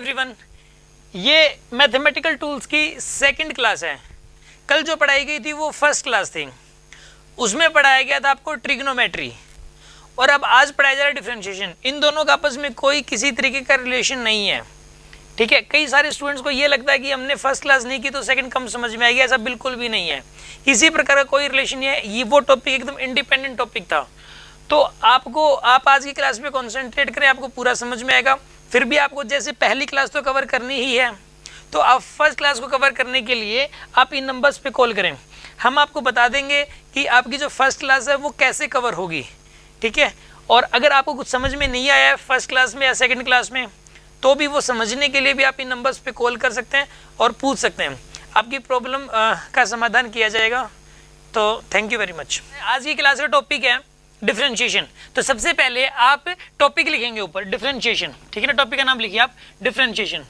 Everyone, ये mathematical tools की second class है। कल जो पढ़ाई गई थी वो फर्स्ट क्लास थी, उसमें पढ़ाया गया था आपको ट्रिग्नोमेट्री, और अब आज पढ़ाया जा रहा है डिफरेंशिएशन। इन दोनों का आपस में कोई किसी तरीके का रिलेशन नहीं है, ठीक है। कई सारे स्टूडेंट्स को ये लगता है कि हमने फर्स्ट क्लास नहीं की तो सेकंड कम समझ में आएगी, ऐसा बिल्कुल भी नहीं है। किसी प्रकार का कोई रिलेशन नहीं है, ये वो टॉपिक एकदम इंडिपेंडेंट टॉपिक था। तो आप आज की क्लास में कॉन्सेंट्रेट करें, आपको पूरा समझ में आएगा। फिर भी आपको जैसे पहली क्लास तो कवर करनी ही है, तो आप फर्स्ट क्लास को कवर करने के लिए आप इन नंबर्स पे कॉल करें। हम आपको बता देंगे कि आपकी जो फर्स्ट क्लास है वो कैसे कवर होगी, ठीक है। और अगर आपको कुछ समझ में नहीं आया है फर्स्ट क्लास में या सेकंड क्लास में, तो भी वो समझने के लिए भी आप इन नंबर्स पे कॉल कर सकते हैं और पूछ सकते हैं, आपकी प्रॉब्लम का समाधान किया जाएगा। तो थैंक यू वेरी मच। आज की क्लास का टॉपिक है डिफरेंशिएशन। तो सबसे पहले आप टॉपिक लिखेंगे ऊपर डिफरेंशिएशन, ठीक है ना। टॉपिक का नाम लिखिए आप डिफरेंशिएशन।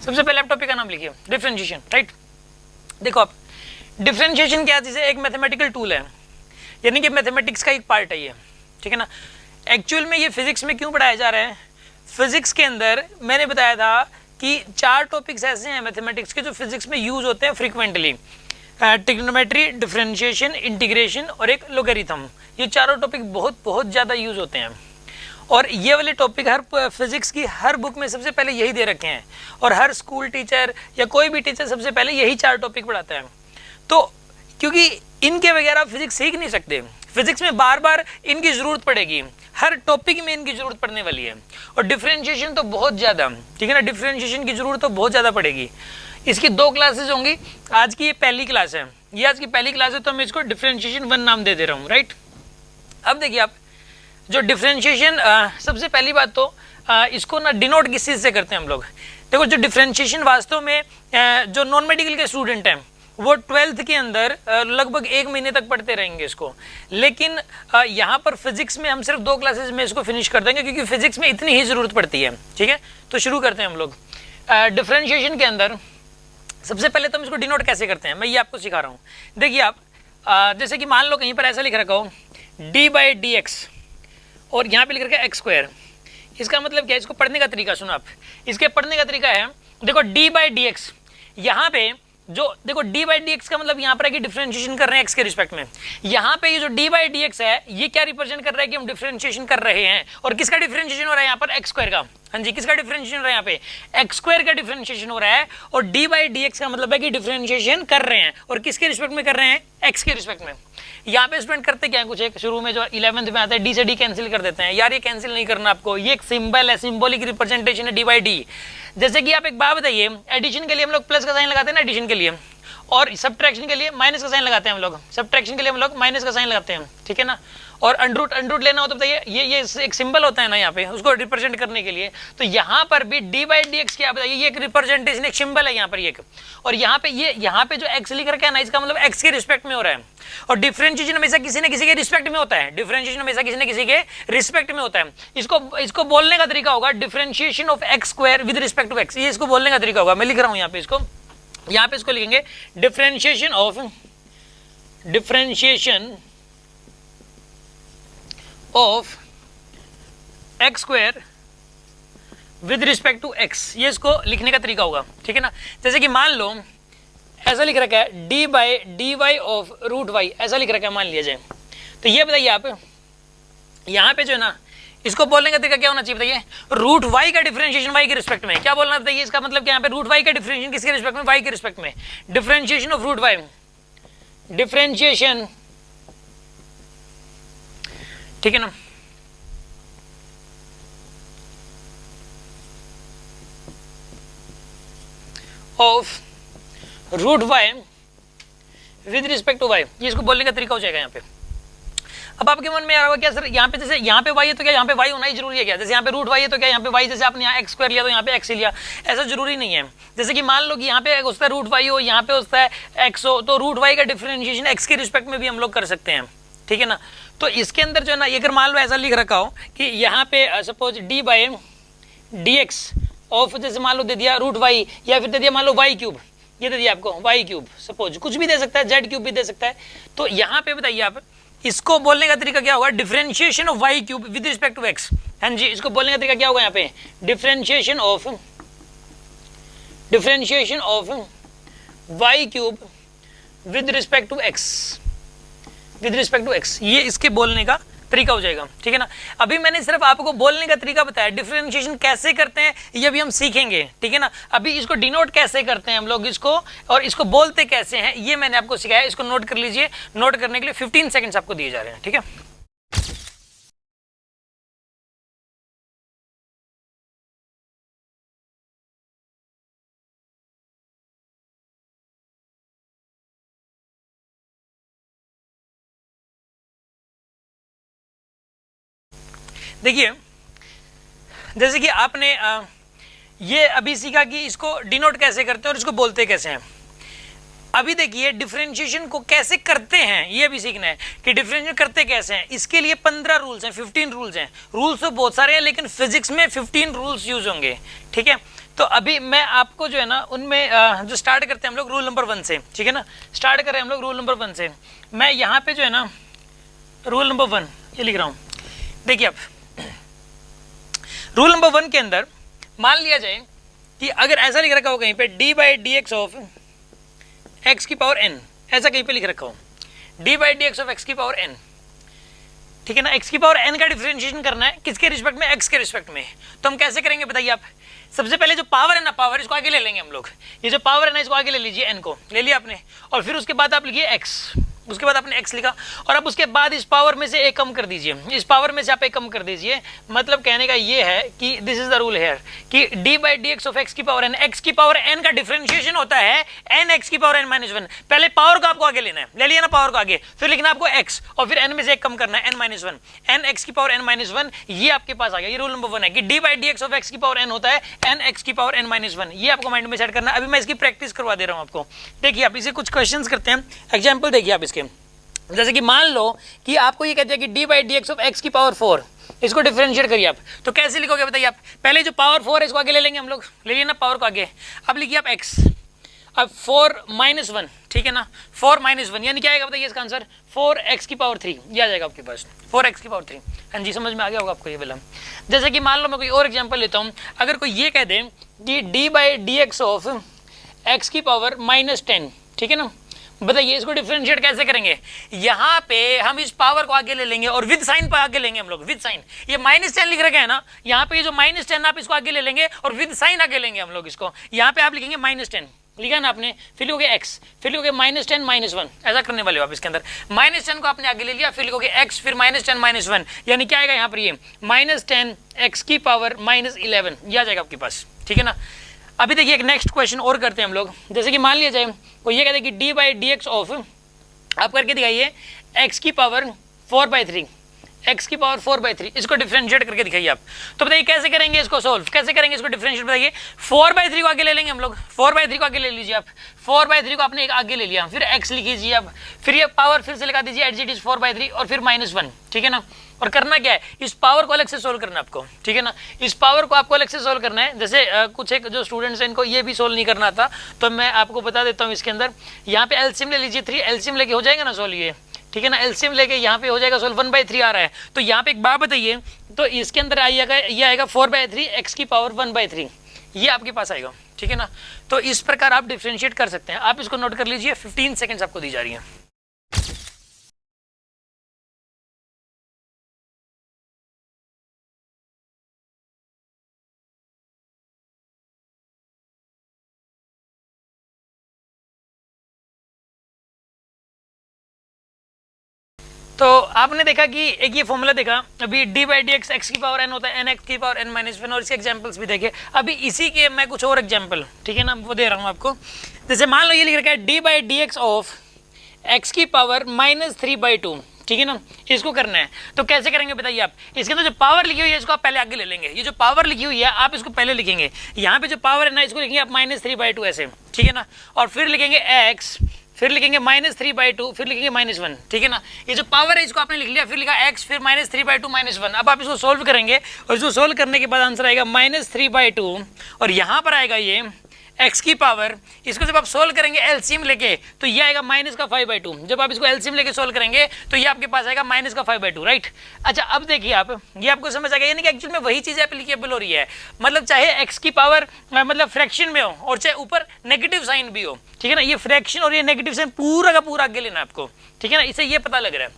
सबसे पहले आप टॉपिक का नाम लिखिए डिफरेंशिएशन, राइट। देखो आप, डिफरेंशिएशन क्या चीज है? एक मैथमेटिकल टूल है, यानी कि मैथमेटिक्स का एक पार्ट है ये, ठीक है ना। एक्चुअल में ये फिजिक्स में क्यों पढ़ाया जा रहा है? फिजिक्स के अंदर मैंने बताया था कि 4 टॉपिक्स ऐसे हैं मैथमेटिक्स के जो फिजिक्स में यूज होते हैं फ्रीक्वेंटली, ट्रिग्नोमेट्री, डिफरेंशिएशन, इंटीग्रेशन और एक लोगरिथम। ये चारों टॉपिक बहुत ज़्यादा यूज होते हैं, और ये वाले टॉपिक हर फिजिक्स की हर बुक में सबसे पहले यही दे रखे हैं, और हर स्कूल टीचर या कोई भी टीचर सबसे पहले यही 4 टॉपिक पढ़ाता है। तो क्योंकि इनके बगैर आप फिजिक्स सीख नहीं सकते, फिजिक्स में बार बार इनकी जरूरत पड़ेगी, हर टॉपिक में इनकी जरूरत पड़ने वाली है। और डिफरेंशिएशन तो बहुत ज़्यादा, ठीक है ना, डिफरेंशिएशन की जरूरत तो बहुत ज़्यादा पड़ेगी। इसकी 2 क्लासेज होंगी, आज की ये पहली क्लास है, ये आज की पहली क्लास है, तो मैं इसको डिफरेंशिएशन 1 नाम दे रहा हूँ, राइट। अब देखिए आप, जो डिफरेंशिएशन सबसे पहली बात तो इसको ना डिनोट किस चीज़ से करते हैं हम लोग। देखो, जो डिफरेंशिएशन वास्तव में जो नॉन मेडिकल के स्टूडेंट हैं वो 12th के अंदर लगभग 1 महीने तक पढ़ते रहेंगे इसको, लेकिन यहाँ पर फिजिक्स में हम सिर्फ 2 क्लासेज में इसको फिनिश कर देंगे, क्योंकि फिजिक्स में इतनी ही जरूरत पड़ती है, ठीक है। तो शुरू करते हैं हम लोग। डिफरेंशिएशन के अंदर सबसे पहले तो हम इसको डिनोट कैसे करते हैं, मैं ये आपको सिखा रहा हूँ। देखिए आप, जैसे कि मान लो कहीं पर ऐसा लिख रखा हो d/dx और यहाँ पे लिख रखा है x²। इसका मतलब क्या है? इसको पढ़ने का तरीका सुनो आप। इसके पढ़ने का तरीका है, देखो d/dx, यहाँ पे जो देखो d/dx का मतलब यहाँ पर है कि डिफरेंशिएशन कर रहे हैं x के रिस्पेक्ट में। यहाँ पे ये जो d/dx है ये क्या रिप्रेजेंट कर रहा है कि हम डिफरेंशिएशन कर रहे हैं, और किसका डिफरेंशिएशन हो रहा है यहाँ पर? x² का। हाँ जी, किसका डिफरेंशिएशन हो रहा है यहाँ पे? x² का डिफरेंशिएशन हो रहा है, और d/dx का मतलब है कि डिफरेंशिएशन कर रहे हैं, और किसके रिस्पेक्ट में कर रहे हैं? x के रिस्पेक्ट में। यहाँ पे स्टूडेंट करते क्या है, कुछ एक शुरू में जो 11th में आता है d से d कैंसिल कर देते हैं। यार ये कैंसिल नहीं करना आपको, ये एक सिंबल है, सिंबॉलिक रिप्रेजेंटेशन है d/d। जैसे कि आप एक बात बताइए, एडिशन के लिए हम लोग प्लस का साइन लगाते हैं ना एडिशन के लिए, और सब्ट्रैक्शन के लिए माइनस का साइन लगाते हैं हम लोग, सब्ट्रैक्शन के लिए हम लोग माइनस का साइन लगाते हैं, ठीक है ना। और अंडरूट लेना हो तो बताइए, ये एक सिंबल होता है ना यहाँ पे, उसको रिप्रेजेंट करने के लिए। तो यहाँ पर भी d/dx क्या बताइए, ये एक रिप्रेजेंटेशन, एक सिंबल है यहाँ पर एक। और यहाँ पे जो x लिख रखा है ना, इसका मतलब x के रिस्पेक्ट में हो रहा है। और डिफरेंशिएशन हमेशा किसी न किसी के रिस्पेक्ट में होता है, डिफरेंशिएशन हमेशा किसी न किसी के रिस्पेक्ट में होता है। इसको बोलने का तरीका होगा differentiation of x² with respect to x, ये इसको बोलने का तरीका होगा। मैं लिख रहा हूँ यहाँ पे इसको लिखेंगे differentiation of x² with respect to x, ये इसको लिखने का तरीका होगा, ठीक है ना। जैसे कि मान लो ऐसा लिख रखा है d/dy ऑफ √y, ऐसा लिख रखा है मान लिया जाए। तो ये बताइए आप, यहाँ पे जो है ना, इसको बोलने का तरीका क्या होना चाहिए बताइए? √y का डिफरेंशिएशन y के रिस्पेक्ट में। क्या बोलना बताइए? इसका मतलब क्या, यहाँ पे √y का डिफरेंशिएशन किसके रिस्पेक्ट में? y के रिस्पेक्ट में। डिफरेंशिएशन ऑफ √y, डिफरेंशिएशन, ठीक है ना। Of √y with respect to y, ये इसको बोलने का तरीका हो जाएगा यहाँ पे। अब आपके मन में आ रहा होगा क्या सर, यहाँ पे जैसे यहाँ पे y है तो क्या यहाँ पे y होना ही जरूरी है क्या? जैसे यहाँ पे √y है तो क्या यहाँ पे y, जैसे आपने यहाँ x² लिया तो यहाँ पे x लिया, ऐसा जरूरी नहीं है। जैसे कि मान लो कि यहाँ पे होता है √y हो, यहाँ पे होता है x हो, तो √y का डिफरेंशिएशन x के रिस्पेक्ट में भी हम लोग कर सकते हैं, ठीक है ना। तो इसके अंदर जो है ना, अगर मान लो ऐसा लिख रखा हो कि यहाँ पे सपोज d/dx ऑफ, जैसे मान लो दे दिया √y, या फिर दे दिया मान लो y3, ये दे दिया आपको वाई क्यूब, सपोज कुछ भी दे सकता है, जेड क्यूब भी दे सकता है। तो यहाँ पे बताइए आप इसको बोलने का तरीका क्या होगा, differentiation of y cube with respect to x. हाँ जी, इसको बोलने का तरीका क्या होगा यहाँ पे, differentiation of y cube with respect to x, with respect to x, ये इसके बोलने का तरीका हो जाएगा। ठीक है ना, अभी मैंने सिर्फ आपको बोलने का तरीका बताया, डिफरेंशिएशन कैसे करते हैं ये अभी हम सीखेंगे। ठीक है ना, अभी इसको डिनोट कैसे करते हैं हम लोग इसको, और इसको बोलते कैसे हैं ये मैंने आपको सिखाया। इसको नोट कर लीजिए, नोट करने के लिए 15 सेकंड्स आपको दिए जा रहे हैं। ठीक है, देखिए जैसे कि आपने ये अभी सीखा कि इसको डिनोट कैसे करते हैं और इसको बोलते कैसे हैं। अभी देखिए डिफरेंशिएशन को कैसे करते हैं ये भी सीखना है कि डिफरेंशिएशन करते कैसे हैं। इसके लिए 15 रूल्स हैं, 15 रूल्स हैं। रूल्स तो बहुत सारे हैं लेकिन फिजिक्स में 15 रूल्स यूज होंगे। ठीक है, तो अभी मैं आपको जो है ना उनमें जो स्टार्ट करते हैं हम लोग रूल नंबर 1 से। ठीक है ना, स्टार्ट करें हम लोग रूल नंबर 1 से। मैं यहाँ पे जो है ना रूल नंबर 1 ये लिख रहा हूँ। देखिए आप रूल नंबर 1 के अंदर मान लिया जाए कि अगर ऐसा लिख रखा हो कहीं पे D by d x of x की पावर एन, ऐसा कहीं पे लिख रखा हो D by d x of x की पावर एन। ठीक है ना, एक्स की पावर एन का डिफरेंशिएशन करना है किसके रिस्पेक्ट में, एक्स के रिस्पेक्ट में। तो हम कैसे करेंगे बताइए आप। सबसे पहले जो पावर है ना, पावर इसको आगे ले लेंगे हम लोग। ये जो पावर है ना इसको आगे ले लीजिए, एन को ले लिया आपने, और फिर उसके बाद आप लिखिए एक्स, उसके बाद आपने x लिखा, और अब उसके बाद इस पावर में से एक कम कर दीजिए, इस पावर में से आप एक कम कर दीजिए। मतलब कहने का ये है कि this is the rule here कि d by d x of x की पावर n, x की पावर n का डिफरेंशिएशन होता है n x की पावर n माइनस 1। पहले पावर को आपको आगे लेना है, ले लिया ना पावर को आगे, फिर लिखना आपको x और फिर n में से एक कम करना है n माइनस 1, n x की पावर n माइनस 1। ये आपके पास आ गया, ये रूल नंबर 1 है कि d by d x of x की पावर n होता है n x की पावर n माइनस 1। ये आपको माइंड में सेट करना है। अभी मैं इसकी प्रैक्टिस करवा दे रहा हूँ आपको। देखिए आप इसे कुछ क्वेश्चन करते हैं, एग्जाम्पल देखिए आप इसके। जैसे कि मान लो कि आपको ये कहते हैं कि d by d x of x की पावर 4, इसको डिफरेंशिएट करिए आप। तो कैसे लिखोगे बताइए आप। पहले जो पावर 4 है इसको आगे ले लेंगे हम लोग, ले लिया ना पावर को आगे। अब लिखिए आप x, अब 4 माइनस 1। ठीक है ना, 4 माइनस 1 यानी क्या आएगा बताइए इसका आंसर, 4x की पावर 3। ये आ जाएगा आपके पास 4x की पावर 3। हाँ जी, समझ में आ गया होगा आपको ये वाला। जैसे कि मान लो मैं कोई और एग्जाम्पल लेता हूँ, अगर कोई ये कह दे कि d by d x of x की पावर माइनस 10। ठीक है ना, बताइए इसको डिफरेंशिएट कैसे करेंगे। यहाँ पे हम इस पावर को आगे ले लेंगे और विद साइन पर आगे लेंगे हम लोग, विद साइन। ये माइनस 10 लिख रखा है ना, यहाँ पे ये जो माइनस 10 आप इसको आगे ले लेंगे और विद साइन आगे लेंगे हम लोग इसको। यहाँ पे आप लिखेंगे माइनस 10, लिखा ना आपने, फिर लिखोगे x, फिर लिखोगे माइनस 10 माइनस 1। ऐसा करने वाले हो आप इसके अंदर। माइनस 10 को आपने आगे ले लिया, फिर लिखोगे x, फिर माइनस 10 माइनस 1, यानी क्या आएगा यहाँ पर, ये माइनस 10 x की पावर माइनस 11। ये आ जाएगा आपके पास। ठीक है ना, अभी देखिए एक नेक्स्ट क्वेश्चन और करते हैं हम लोग। जैसे कि मान लिया जाए कोई ये कहते हैं कि d by d x of, आप करके दिखाइए x की पावर 4/3, x की पावर 4/3, इसको डिफरेंशिएट करके दिखाइए आप। तो बताइए कैसे करेंगे इसको सोल्व, कैसे करेंगे इसको डिफरेंशिएट बताइए। 4/3 को आगे ले लेंगे हम लोग, 4/3 को आगे ले लीजिए आप, 4/3 को आपने एक आगे ले लिया, फिर x लिख लीजिए आप, फिर ये पावर फिर से लगा दीजिए एट इट इज 4/3 और फिर माइनस 1। ठीक है ना, और करना क्या है, इस पावर को अलग से सोल्व करना है आपको। ठीक है ना, इस पावर को आपको अलग से सोल्व करना है। जैसे कुछ एक जो स्टूडेंट्स हैं इनको ये भी सोल्व नहीं करना था, तो मैं आपको बता देता हूँ इसके अंदर। यहाँ पे एलसीएम ले लीजिए 3, एलसीएम लेके हो जाएगा ना सोल्व ये। ठीक है ना, एलसीएम लेके यहाँ पे हो जाएगा सोल्व, 1/3 आ रहा है। तो यहाँ पे एक बात बताइए, तो इसके अंदर आइएगा, ये आएगा 4/3 x की पावर 1/3, ये आपके पास आएगा। ठीक है ना, तो इस प्रकार आप डिफरेंशिएट कर सकते हैं। आप इसको नोट कर लीजिए, 15 सेकेंड्स आपको दी जा रही है। तो आपने देखा कि एक ये फॉर्मूला देखा, अभी d by d x x की पावर n होता है n x की पावर n माइनस 1, और इसके एग्जांपल्स भी देखे। अभी इसी के मैं कुछ और एग्जांपल, ठीक है ना, वो दे रहा हूँ आपको। जैसे मान लो ये लिख रखा है d by d x of x की पावर -3/2। ठीक है ना, इसको करना है। तो कैसे करेंगे बताइए आप। इसके अंदर जो पावर लिखी हुई है इसको आप पहले आगे ले लेंगे, ये जो पावर लिखी हुई है आप इसको पहले लिखेंगे। यहाँ पे जो पावर है ना इसको लिखेंगे आप -3/2 ऐसे। ठीक है ना, और फिर लिखेंगे x, फिर लिखेंगे -3/2, फिर लिखेंगे -1। ठीक है ना, ये जो पावर है इसको आपने लिख लिया, फिर लिखा x, फिर -3/2 -1। अब आप इसको सोल्व करेंगे और इसको सोल्व करने के बाद आंसर आएगा -3/2, और यहाँ पर आएगा ये एक्स की पावर, इसको जब आप सोल्व करेंगे एलसीएम लेके तो ये आएगा माइनस का 5/2। जब आप इसको एलसीएम लेके सोल्व करेंगे तो ये आपके पास आएगा माइनस का 5/2, राइट। अच्छा अब देखिए आप, ये आपको समझ आ गया, यानी कि एक्चुअल में वही चीज एप्लीकेबल हो रही है, मतलब चाहे एक्स की पावर मतलब फ्रैक्शन में हो और चाहे ऊपर नेगेटिव साइन भी हो, ठीक है ना। ये फ्रैक्शन और ये नेगेटिव साइन पूरा का पूरा आगे लेना आपको, ठीक है ना, इससे ये पता लग रहा है,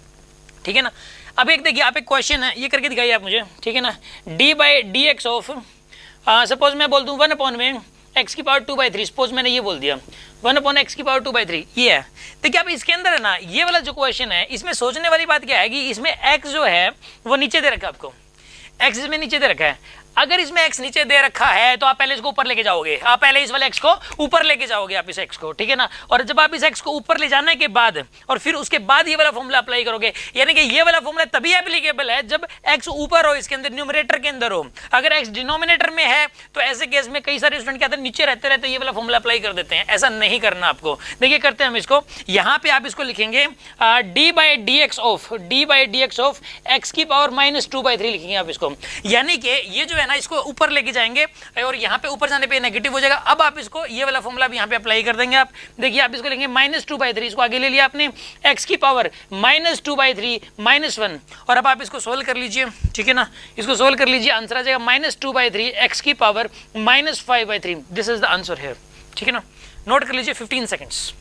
ठीक है ना। अब एक देखिए आप, एक क्वेश्चन है, ये करके दिखाइए आप मुझे, ठीक है ना। d/dx ऑफ सपोज मैं बोल दूं 1 में x की पावर 2/3, सपोज मैंने ये बोल दिया 1/x की पावर 2/3, ये है। देखिए अब इसके अंदर है ना, ये वाला जो क्वेश्चन है इसमें सोचने वाली बात क्या है कि इसमें x जो है वो नीचे दे रखा है, आपको x इसमें नीचे दे रखा है। अगर इसमें x नीचे दे रखा है तो आप पहले इसको ऊपर लेके जाओगे, आप पहले इस वाले x को ऊपर लेके जाओगे, आप इस x को, ठीक है ना। और जब आप इस x को ऊपर ले जाने के बाद और फिर उसके बाद ये वाला फॉर्मूला अप्लाई करोगे, यानी कि ये वाला फॉर्मूला तभी एप्लीकेबल है जब x ऊपर हो, इसके अंदर न्यूमरेटर के अंदर हो। अगर x डिनोमिनेटर में है तो ऐसे केस में कई सारे स्टूडेंट क्या होते हैं, नीचे रहते रहते ये वाला फॉर्मूला अप्लाई कर देते हैं, ऐसा नहीं करना आपको। देखिए करते हैं हम इसको, यहाँ पे आप इसको लिखेंगे d/dx ऑफ x की पावर -2/3 लिखेंगे आप इसको, यानी कि ये जो है ना इसको ऊपर लेके जाएंगे और यहाँ पे ऊपर जाने पे नेगेटिव हो जाएगा। अब आप इसको ये वाला फॉर्मूला भी यहाँ पे अप्लाई कर देंगे आप। देखिए आप इसको लेंगे -2/3, इसको आगे ले लिया आपने, x की पावर -2/3 -1, और अब आप इसको सोल्व कर लीजिए, ठीक है ना। इसको सोल्व कर लीजिए, आंसर आ जाएगा -2/3 x की power -5/3। This is the answer here, ठीक है ना। नोट कर लीजिए 15 सेकेंड्स।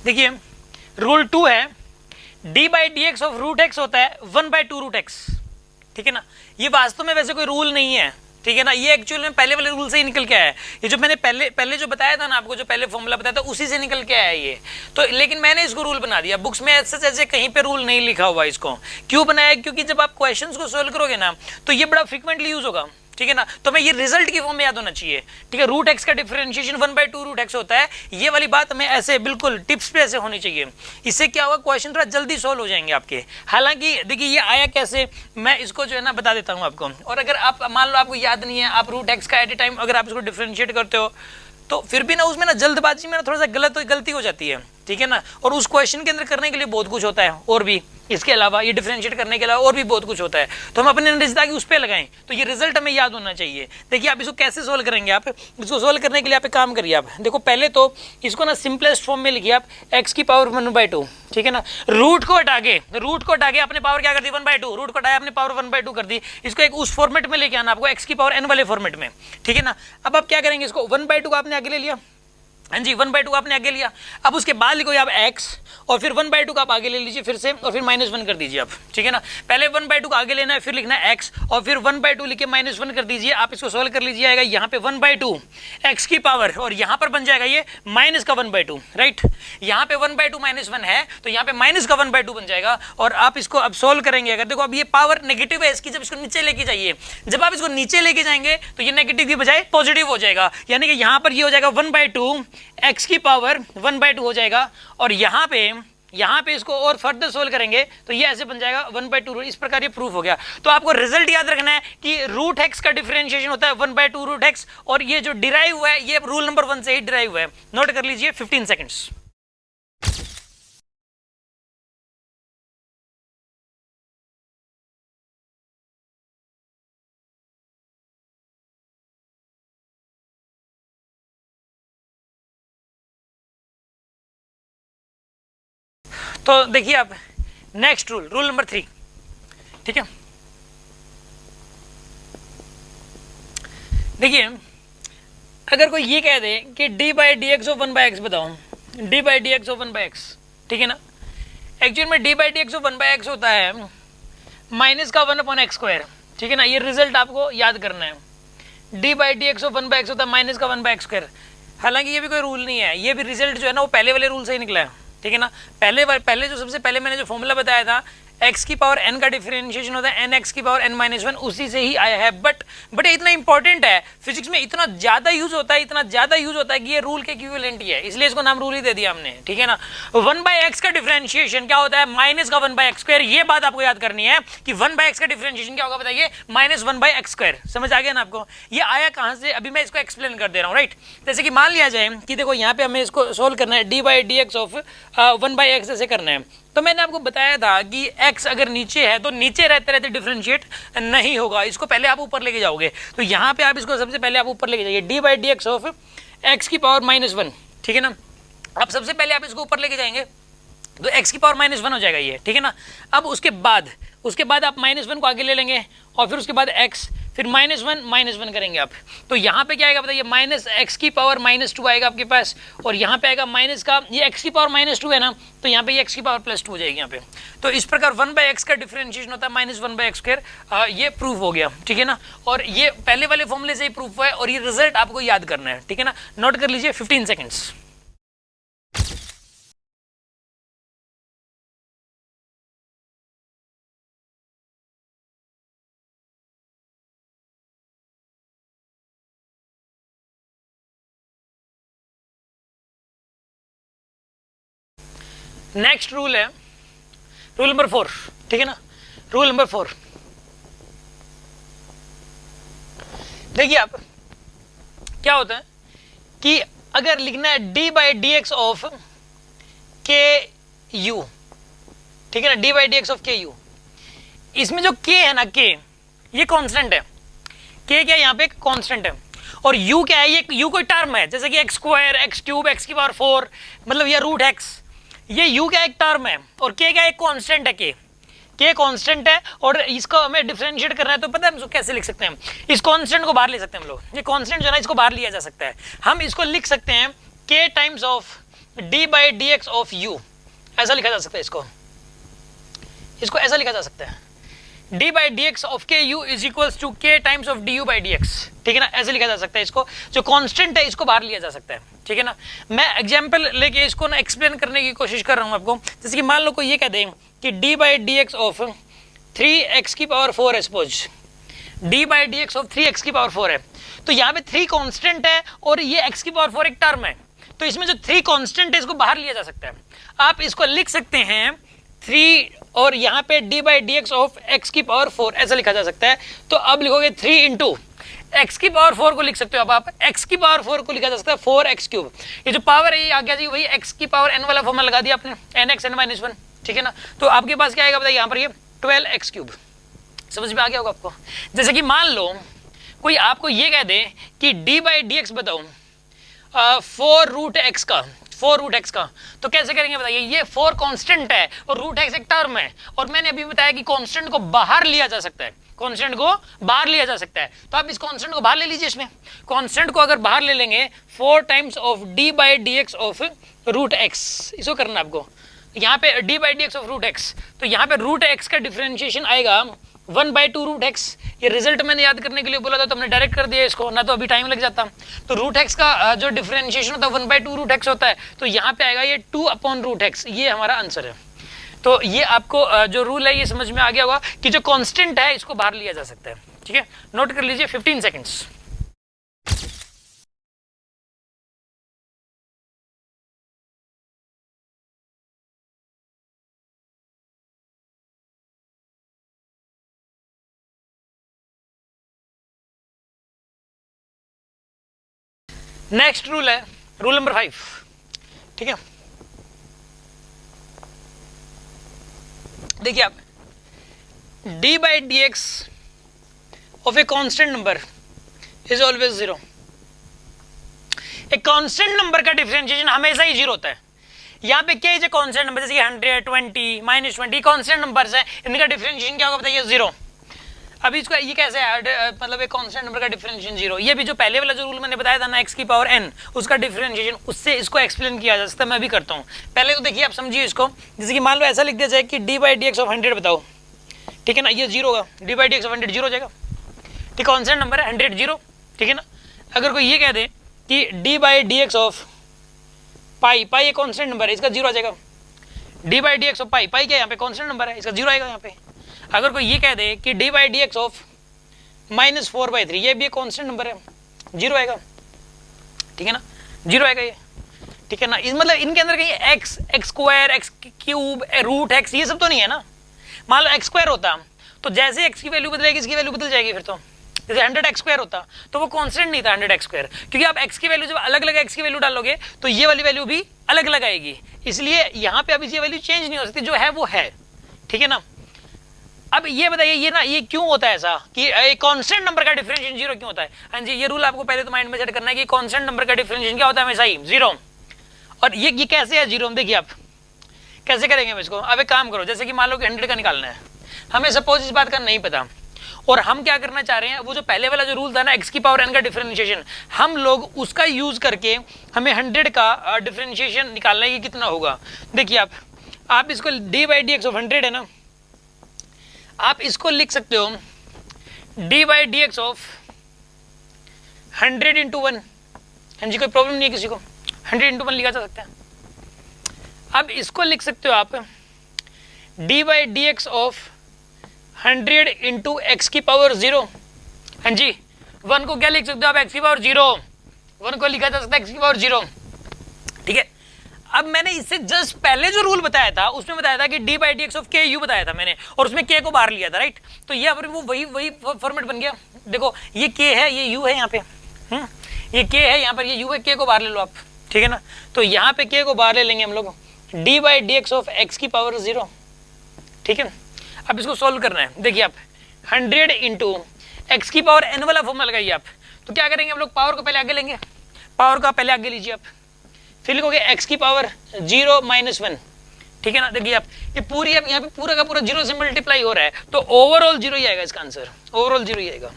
देखिए रूल 2 है, d/dx ऑफ √x होता है 1/2√x, ठीक है ना। ये वास्तव में वैसे कोई रूल नहीं है, ठीक है ना, ये एक्चुअल में पहले वाले रूल से ही निकल के आया है। ये जो मैंने पहले जो बताया था ना आपको, जो पहले फॉर्मूला बताया था उसी से निकल के आया है ये तो, लेकिन मैंने इसको रूल बना दिया। बुक्स में ऐसे कहीं पे रूल नहीं लिखा हुआ। इसको क्यों बनाया, क्योंकि जब आप क्वेश्चंस को सोल्व करोगे ना तो ये बड़ा फ्रिक्वेंटली यूज होगा, ठीक है ना। तो मैं ये रिजल्ट की फॉर्म में याद होना चाहिए, ठीक है। √x का डिफरेंशिएशन 1/2√x होता है, ये वाली बात हमें ऐसे बिल्कुल टिप्स पे ऐसे होनी चाहिए। इससे क्या होगा, क्वेश्चन थोड़ा जल्दी सोल्व हो जाएंगे आपके। हालांकि देखिए ये आया कैसे, मैं इसको जो है ना बता देता हूं आपको। और अगर आप मान लो आपको याद नहीं है, आप √x का एट ए टाइम अगर आप इसको डिफरेंशिएट करते हो तो फिर भी ना उसमें ना जल्दबाजी में ना थोड़ा सा गलती हो जाती है, ठीक है ना। और उस क्वेश्चन के अंदर करने के लिए बहुत कुछ होता है, और भी इसके अलावा ये डिफरेंशिएट करने के अलावा और भी बहुत कुछ होता है, तो हम अपने नजदीक उस पर लगाएं तो ये रिजल्ट हमें याद होना चाहिए। देखिए आप इसको कैसे सोल्व करेंगे, आप इसको सोल्व करने के लिए आप एक काम करिए, आप देखो पहले तो इसको ना सिंपलेस्ट फॉर्म में लिखिए आप, x की पावर 1/2, ठीक है ना। रूट को हटा के आपने पावर क्या कर दी 1/2, रूट को हटाया आपने पावर 1/2 कर दी। इसको एक उस फॉर्मेट में लेके आना आपको, x की पावर n वाले फॉर्मेट में, ठीक है ना। अब आप क्या करेंगे, इसको 1/2 को आपने आगे ले लिया, हाँ जी 1/2 आपने आगे लिया। अब उसके बाद लिखो आप x और फिर 1/2 का आप आगे ले लीजिए फिर से, और फिर -1 कर दीजिए आप, ठीक है ना। पहले 1/2 का आगे लेना है, फिर लिखना है x और फिर 1/2 लिख के -1 कर दीजिए। आप इसको सोल्व कर लीजिए, आएगा यहाँ पे 1/2 x की पावर, और यहाँ पर बन जाएगा ये माइनस का 1/2, राइट। यहाँ पे 1/2 -1 है तो यहाँ पे माइनस का 1/2 बन जाएगा। और आप इसको अब सोल्व करेंगे, अगर देखो अब ये पावर नेगेटिव है इसकी, जब इसको नीचे लेके जाइए, जब आप इसको नीचे लेके जाएंगे तो ये नेगेटिव की बजाय पॉजिटिव हो जाएगा, यानी कि यहाँ पर ये हो जाएगा 1/2 x की पावर 1/2 हो जाएगा। और यहाँ पे इसको और फर्दर सोल्व करेंगे तो ये ऐसे बन जाएगा 1/2। इस प्रकार ये प्रूफ हो गया। तो आपको रिजल्ट याद रखना है कि √x का डिफरेंशिएशन होता है 1/2√x, और ये जो डिराइव हुआ है ये रूल नंबर 1 से ही डिराइव हुआ है। नोट कर लीजिए 15 सेकेंड्स। तो देखिए आप नेक्स्ट रूल नंबर 3, ठीक है। देखिए अगर कोई ये कह दे कि d/dx ऑफ 1/x बताओ, d/dx ऑफ 1/x, ठीक है ना। एक्चुअल में d/dx ऑफ 1/x होता है माइनस का 1/x², ठीक है ना। ये रिजल्ट आपको याद करना है, d/dx ऑफ 1/x होता है माइनस का 1/x²। हालांकि ये भी कोई रूल नहीं है, ये भी रिजल्ट जो है ना वो पहले वाले रूल से ही निकला है, ठीक है ना। पहले जो सबसे पहले मैंने जो फॉर्मूला बताया था एक्स की पावर एन का डिफरेंशिएशन होता है एन एक्स की पावर एन माइनस वन, उसी से ही आया है। बट इतना इंपॉर्टेंट है, फिजिक्स में इतना ज्यादा यूज होता है कि ये रूल के इक्विवेलेंट ही है, इसलिए इसको नाम रूल ही दे दिया हमने, ठीक है ना। 1/x का डिफरेंशिएशन क्या होता है, माइनस का 1/x²। ये बात आपको याद करनी है कि 1/x का डिफरेंशिएशन क्या होगा बताइए, माइनस 1/x²। समझ आ गया ना आपको। ये आया कहां से, अभी मैं इसको एक्सप्लेन कर दे रहा हूं, राइट। जैसे कि मान लिया जाए कि देखो यहाँ पे हमें इसको सोल्व करना है, d/dx ऑफ 1/x ऐसे करना है। तो मैंने आपको बताया था कि x अगर नीचे है तो नीचे रहते रहते डिफरेंशिएट नहीं होगा, इसको पहले आप ऊपर लेके जाओगे। तो यहाँ पे आप इसको सबसे पहले आप ऊपर लेके जाइए, d/dx ऑफ x की पावर -1, ठीक है ना। अब सबसे पहले आप इसको ऊपर लेके जाएंगे तो x की पावर -1 हो जाएगा ये, ठीक है ना। अब उसके बाद आप -1 को आगे ले लेंगे और फिर उसके बाद x, फिर -1 करेंगे आप। तो यहाँ पे क्या आएगा बताइए, -x की पावर -2 आएगा आपके पास, और यहाँ पे आएगा माइनस का, ये x की पावर -2 है ना, तो यहाँ पे ये x की पावर +2 हो जाएगी यहाँ पे। तो इस प्रकार 1/x का डिफरेंशिएशन होता है -1/x²। ये प्रूफ हो गया, ठीक है ना। और ये पहले वाले फॉर्मूले से ही प्रूफ हुआ है, और ये रिजल्ट आपको याद करना है, ठीक है ना। नोट कर लीजिए 15 सेकेंड्स। नेक्स्ट रूल है रूल नंबर 4, ठीक है ना। रूल नंबर 4 देखिए आप, क्या होता है कि अगर लिखना है d/dx ऑफ के यू, ठीक है ना, d/dx ऑफ के यू, इसमें जो k है ना, k ये कांस्टेंट है, k क्या है यहाँ पे कांस्टेंट है, और u क्या है, ये u कोई टर्म है, जैसे कि x² x³ x की पावर 4 मतलब ये √x, ये u क्या एक टर्म है, और k क्या एक कांस्टेंट है, k कांस्टेंट है, और इसको हमें डिफरेंशिएट करना है। तो पता है हम इसको कैसे लिख सकते हैं, इस कांस्टेंट को बाहर ले सकते हैं हम लोग, ये कांस्टेंट जो है ना इसको बाहर लिया जा सकता है। हम इसको लिख सकते हैं k times of d/dx of u, ऐसा लिखा जा सकता है, इसको ऐसा लिखा जा सकता है, d/dx of k u is equals to k times of du/dx, ठीक है ना, ऐसे लिखा जा सकता है। इसको जो कांस्टेंट है इसको बाहर लिया जा सकता है, ठीक है ना। मैं एग्जांपल लेके इसको ना एक्सप्लेन करने की कोशिश कर रहा हूं आपको। जैसे कि मान लो कोई ये कह दे कि d/dx ऑफ 3x की पावर 4 है, सपोज d/dx ऑफ 3x की पावर 4 है, तो यहाँ पे 3 कांस्टेंट है और ये x की पावर 4 एक टर्म है, तो इसमें जो 3 कांस्टेंट है इसको बाहर लिया जा सकता है। आप इसको लिख सकते हैं 3 और यहाँ पे d/dx ऑफ x की पावर 4 ऐसा लिखा जा सकता है। तो अब लिखोगे 3 इंटू x की पावर 4 को लिख सकते हो, अब आप x की पावर 4 को लिखा जा सकता है 4x³। ये जो पावर है ये आ गया जी, वही x की पावर n वाला फॉर्मूला लगा दिया आपने, nx n-1, ठीक है ना। तो आपके पास क्या आएगा बताइए, यहाँ पर ये 12x³। समझ में आ गया होगा आपको। जैसे कि मान लो कोई आपको ये कह दे कि d/dx बताओ 4√x का, तो कैसे करेंगे बताइए। ये 4 कांस्टेंट है और √x एक टर्म है, और मैंने अभी बताया कि कांस्टेंट को बाहर लिया जा सकता है, तो आप इस कांस्टेंट को बाहर ले लीजिए। इसमें कांस्टेंट को अगर बाहर ले लेंगे 4 times of d/dx of √x, इसको करना आपको। यहाँ पे d/dx ऑफ √x, तो यहाँ पे √x का डिफरेंशिएशन आएगा 1/2√x। ये रिजल्ट मैंने याद करने के लिए बोला था तो हमने डायरेक्ट कर दिया इसको, ना तो अभी टाइम लग जाता। तो √x का जो डिफरेंशिएशन होता है 1/2√x होता है, तो यहाँ पे आएगा ये 2/√x, ये हमारा आंसर है। तो ये आपको जो रूल है ये समझ में आ गया होगा कि जो कांस्टेंट है इसको बाहर लिया जा सकता है, ठीक है। नोट कर लीजिए 15 सेकेंड्स। नेक्स्ट रूल है रूल नंबर 5, ठीक है। देखिए आप, d/dx of a constant number is always 0। एक कांस्टेंट नंबर का डिफरेंशिएशन हमेशा ही 0 होता है। यहाँ पे क्या है, कांस्टेंट नंबर जैसे 100 20 -20 कांस्टेंट नंबर्स है, इनका डिफरेंशिएशन क्या होगा बताइए, 0। अभी इसको ये कैसे है, मतलब एक कांस्टेंट नंबर का डिफरेंशिएशन 0। ये भी जो पहले वाला जो रूल मैंने बताया था ना x की पावर n, उसका डिफरेंशिएशन उससे इसको एक्सप्लेन किया जा सकता है। मैं भी करता हूँ। पहले तो देखिए आप समझिए इसको, जैसे कि मान लो ऐसा लिख दिया जाए कि d/dx ऑफ 100 बताओ, ठीक है ना, ये 0 होगा, d/dx ऑफ 100 0 हो जाएगा, ठीक, कांस्टेंट नंबर है 100 0, ठीक है ना। अगर कोई ये कह दे कि d/dx ऑफ पाई, एक कांस्टेंट नंबर है, इसका 0 आ जाएगा, d by d x of pi, pi क्या यहाँ पे कॉन्स्टेंट नंबर है, इसका जीरो आएगा यहाँ पे। अगर कोई ये कह दे कि d by d x of -4/3, ये भी एक कॉन्स्टेंट नंबर है, जीरो आएगा, ठीक है ना, जीरो आएगा ये, ठीक है ना। इस मतलब इनके अंदर कहीं x, x square, x cube, root x, ये सब तो नहीं है ना। मान लो एक्स स्क्वायर होता तो जैसे एक्स की वैल्यू बदलेगी इसकी वैल्यू बदल जाएगी, फिर तो जैसे 100 एक्स स्क्वायर होता तो वो कांस्टेंट नहीं था 100 एक्स स्क्वायर, क्योंकि आप एक्स की वैल्यू जब अलग अलग एक्स की वैल्यू डालोगे तो ये वाली वैल्यू भी अलग अलग आएगी, इसलिए यहाँ पे अभी ये वैल्यू चेंज नहीं हो सकती, जो है वो है, ठीक है ना। अब ये बताइए ये ना, ये क्यों होता है ऐसा कि कांस्टेंट नंबर का डिफरेंशिएशन जीरो क्यों होता है? हाँ जी, ये रूल आपको पहले तो माइंड में सेट करना है कि कांस्टेंट नंबर का डिफरेंशिएशन क्या होता है, हमेशा ही जीरो। और ये कैसे है जीरो, देखिए आप कैसे करेंगे इसको। अब एक काम करो, जैसे कि मान लो कि 100 का निकालना है, हमें सपोज इस बात का नहीं पता और हम क्या करना चाह रहे हैं, वो जो पहले वाला जो रूल था ना एक्स की पावर n का डिफरेंशिएशन, हम लोग उसका यूज करके हमें 100 का डिफरेंशिएशन निकालना है कि कितना होगा। देखिए आप इसको d by d x of 100 है ना, आप इसको लिख सकते हो D by d x of 100 into 1। हाँ जी, कोई प्रॉब्लम नहीं है किसी को, 100 इंटू 1 लिखा जा सकता है। अब इसको लिख सकते हो आप D by d x of 100 into x की पावर 0। हाँ जी, 1 को क्या लिख सकते हो आप, एक्स की पावर 0, 1 को लिखा जा सकता है एक्स की पावर 0, ठीक है। अब मैंने इससे जस्ट पहले जो रूल बताया था उसमें बताया था कि d by d x of k you बताया था मैंने, और उसमें के को बाहर लिया था, राइट। तो ये वो वही फॉर्मेट बन गया। देखो ये के है, ये यू है यहाँ पे, ये के है यहाँ पर, ये यू है, के को बाहर ले लो आप, ठीक है ना। तो यहाँ पे के को बाहर ले लेंगे हम लोग, D by d x of x की पावर 0, ठीक है। अब इसको सोल्व करना है, देखिए आप 100 इंटू एक्स की पावर n वाला फॉर्मूला लगाइए आप। तो क्या करेंगे हम लोग, पावर को पहले आगे लेंगे, पावर का पहले आगे लीजिए आप, फिर लिखोगे एक्स की पावर 0 - 1, ठीक है ना। देखिए आप ये पूरी अब यहाँ पे पूरा का पूरा 0 से मल्टीप्लाई हो रहा है, तो ओवरऑल 0 ही आएगा इसका आंसर, ओवरऑल 0 ही आएगा।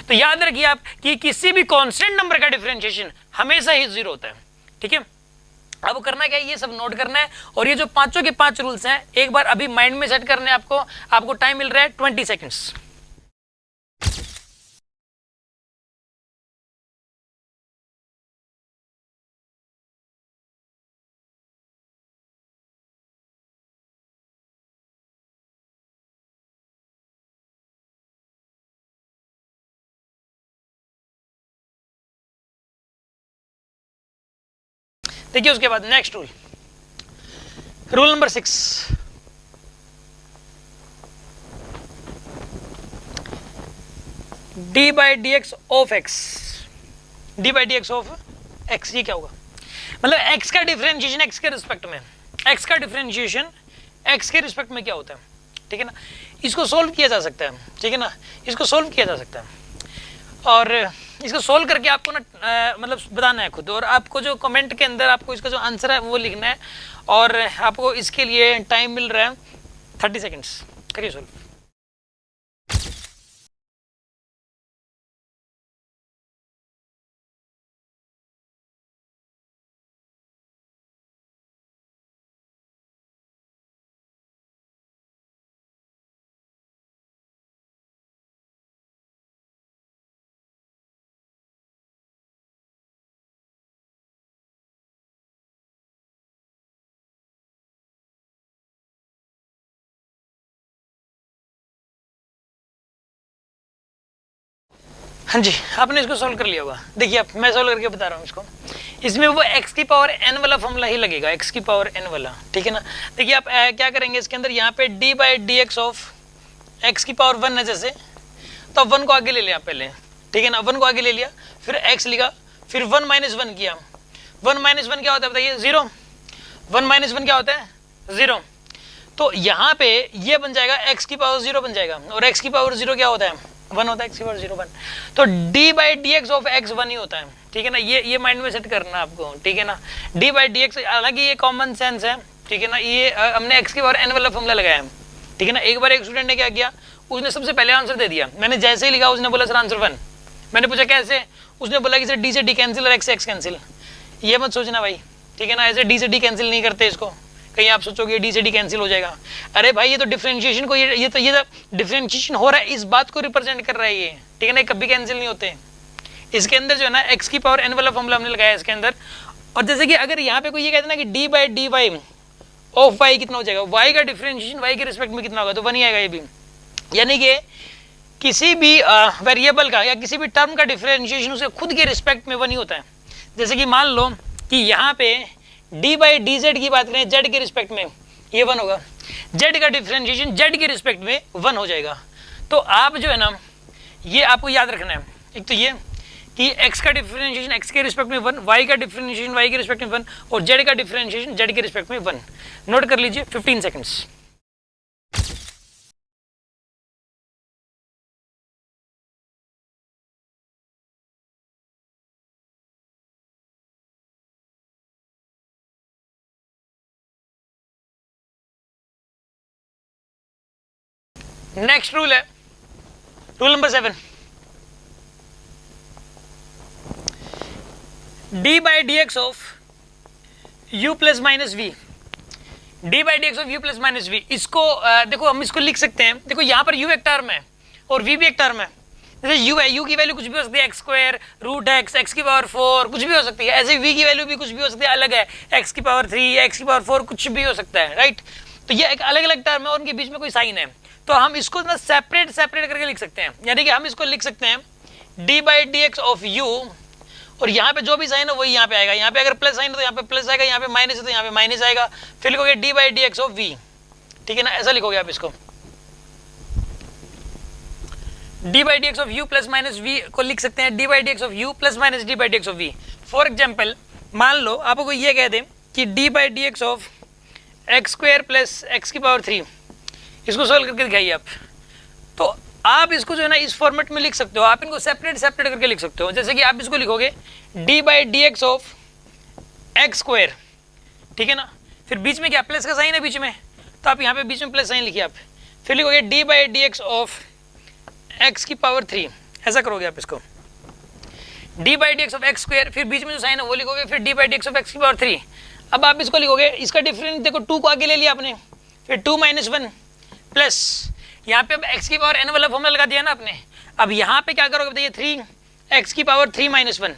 तो याद रखिए आप कि किसी भी कांस्टेंट नंबर का डिफरेंशिएशन हमेशा ही 0 होता है, ठीक है। अब करना क्या है, ये सब नोट करना है, और ये जो पांचों के 5 रूल्स हैं एक बार अभी माइंड में सेट करने हैं आपको टाइम मिल रहा है 20 सेकेंड्स। देखिए उसके बाद next rule number 6, D by d x of x, d by d x of x, ये क्या होगा, मतलब एक्स का डिफरेंशिएशन एक्स के रिस्पेक्ट में, एक्स का डिफरेंशिएशन एक्स के रिस्पेक्ट में क्या होता है, ठीक है ना। इसको सोल्व किया जा सकता है, ठीक है ना, इसको सोल्व किया जा सकता है, और इसको सोल्व करके आपको ना मतलब बताना है खुद, और आपको जो कमेंट के अंदर आपको इसका जो आंसर है वो लिखना है, और आपको इसके लिए टाइम मिल रहा है 30 सेकेंड्स। करिए सोल्व। हाँ जी, आपने इसको सोल्व कर लिया होगा। देखिए आप, मैं सोल्व करके बता रहा हूँ इसको, इसमें वो x की पावर n वाला फॉर्मूला ही लगेगा, x की पावर n वाला, ठीक है ना। देखिए आप क्या करेंगे इसके अंदर, यहाँ पे d by d x of x की पावर 1 है जैसे, तो 1 को आगे ले लिया पहले, ठीक है ना, 1 को आगे ले लिया, फिर x लिखा, फिर 1 - 1 किया। 1 - 1 क्या होता है बताइए, 0। 1 - 1 क्या होता है, 0। तो यहाँ पे ये बन जाएगा x की पावर 0 बन जाएगा, और x की पावर 0 क्या होता है, 1 होता है, x की पावर 0 1। तो d by d x of x 1 ही होता है, ठीक है ना। ये माइंड में सेट करना आपको, ठीक है ना। d बाई डी एक्स, हालांकि ये कॉमन सेंस है, ठीक है ना, ये हमने x की पावर n वाला फॉर्मूला लगाया है, ठीक है ना। एक बार एक स्टूडेंट ने क्या किया, उसने सबसे पहले आंसर दे दिया, मैंने जैसे ही लिखा उसने बोला सर आंसर 1। मैंने पूछा कैसे, उसने बोला कि सर d से d कैंसिल और x से x कैंसिल। ये मत सोचना भाई, ठीक है ना, ऐसे d से d कैंसिल नहीं करते इसको, कहीं आप सोचोगे d से d कैंसिल हो जाएगा। अरे भाई ये तो डिफरेंशिएशन को, ये तो डिफरेंशिएशन हो रहा है, इस बात को रिप्रेजेंट कर रहा है ये, ठीक है ना, कभी कैंसिल नहीं होते। इसके अंदर जो है ना x की पावर n वाला फॉर्मूला हमने लगाया इसके अंदर। और जैसे कि अगर यहाँ पे कोई ये कहते ना कि d by d y of y कितना हो जाएगा, वाई का डिफरेंशिएशन वाई के रिस्पेक्ट में कितना होगा, तो 1 ही आएगा ये भी। यानी कि किसी भी वेरिएबल का या किसी भी टर्म का डिफरेंशिएशन उसके खुद के रिस्पेक्ट में 1 ही होता है। जैसे कि मान लो कि यहाँ पे डी बाई डी जेड की बात करें, जेड के रिस्पेक्ट में ये 1 होगा, जेड का डिफरेंशिएशन जेड के रिस्पेक्ट में 1 हो जाएगा। तो आप जो है ना ये आपको याद रखना है, एक तो ये कि x का डिफरेंशिएशन x के रिस्पेक्ट में 1, y का डिफरेंशिएशन y के रिस्पेक्ट में 1 और z का डिफरेंशिएशन z के रिस्पेक्ट में 1। नोट कर लीजिए 15 सेकंड्स। नेक्स्ट रूल है rule number 7, d by d x of u plus minus v, d by d x of u plus minus v. इसको देखो हम इसको लिख सकते हैं, देखो यहाँ पर यू एक टर्म है और वी भी एक टर्म है। जैसे यू है, यू की वैल्यू कुछ भी हो सकती है, x square root x, x की पावर 4 कुछ भी हो सकती है। ऐसे वी की वैल्यू भी कुछ भी हो सकती है, अलग है, एक्स की पावर 3, एक्स की पावर 4 कुछ भी हो सकता है, राइट। तो ये एक अलग अलग टर्म है और उनके बीच में कोई साइन है, तो हम इसको ना सेपरेट करके लिख सकते हैं। यानी कि हम इसको लिख सकते हैं d by d x of you, और यहाँ पे जो भी साइन है वही यहाँ पे आएगा। यहाँ पे अगर प्लस साइन है तो यहाँ पे प्लस आएगा, यहाँ पे माइनस है तो यहाँ पे माइनस आएगा। फिर लिखोगे d by d x of v, ठीक है ना, ऐसा लिखोगे आप इसको। D by d x of u plus minus v को लिख सकते हैं d by d x of u plus minus d by d x of v. For example मान लो आपको ये कह दें कि d by d x of x square plus x की पावर 3, इसको सोल्व करके दिखाइए आप। तो आप इसको जो है ना इस फॉर्मेट में लिख सकते हो, आप इनको सेपरेट करके लिख सकते हो। जैसे कि आप इसको लिखोगे d by d x of x square, ठीक है ना, फिर बीच में क्या प्लस का साइन है बीच में, तो आप यहाँ पे बीच में प्लस साइन लिखिए आप। फिर लिखोगे d by d x of x की पावर 3, ऐसा करोगे आप इसको, d by d x of x square, फिर बीच में जो साइन है वो लिखोगे, फिर D by d x of x की पावर 3। अब आप इसको लिखोगे, इसका डिफरेंस देखो 2 को आगे ले लिया आपने, फिर 2 माइनस 1 प्लस यहाँ पे अब x की पावर n वाला फॉर्मूला लगा दिया ना आपने। अब यहाँ पे क्या करोगे बताइए, 3 x की पावर 3 माइनस 1,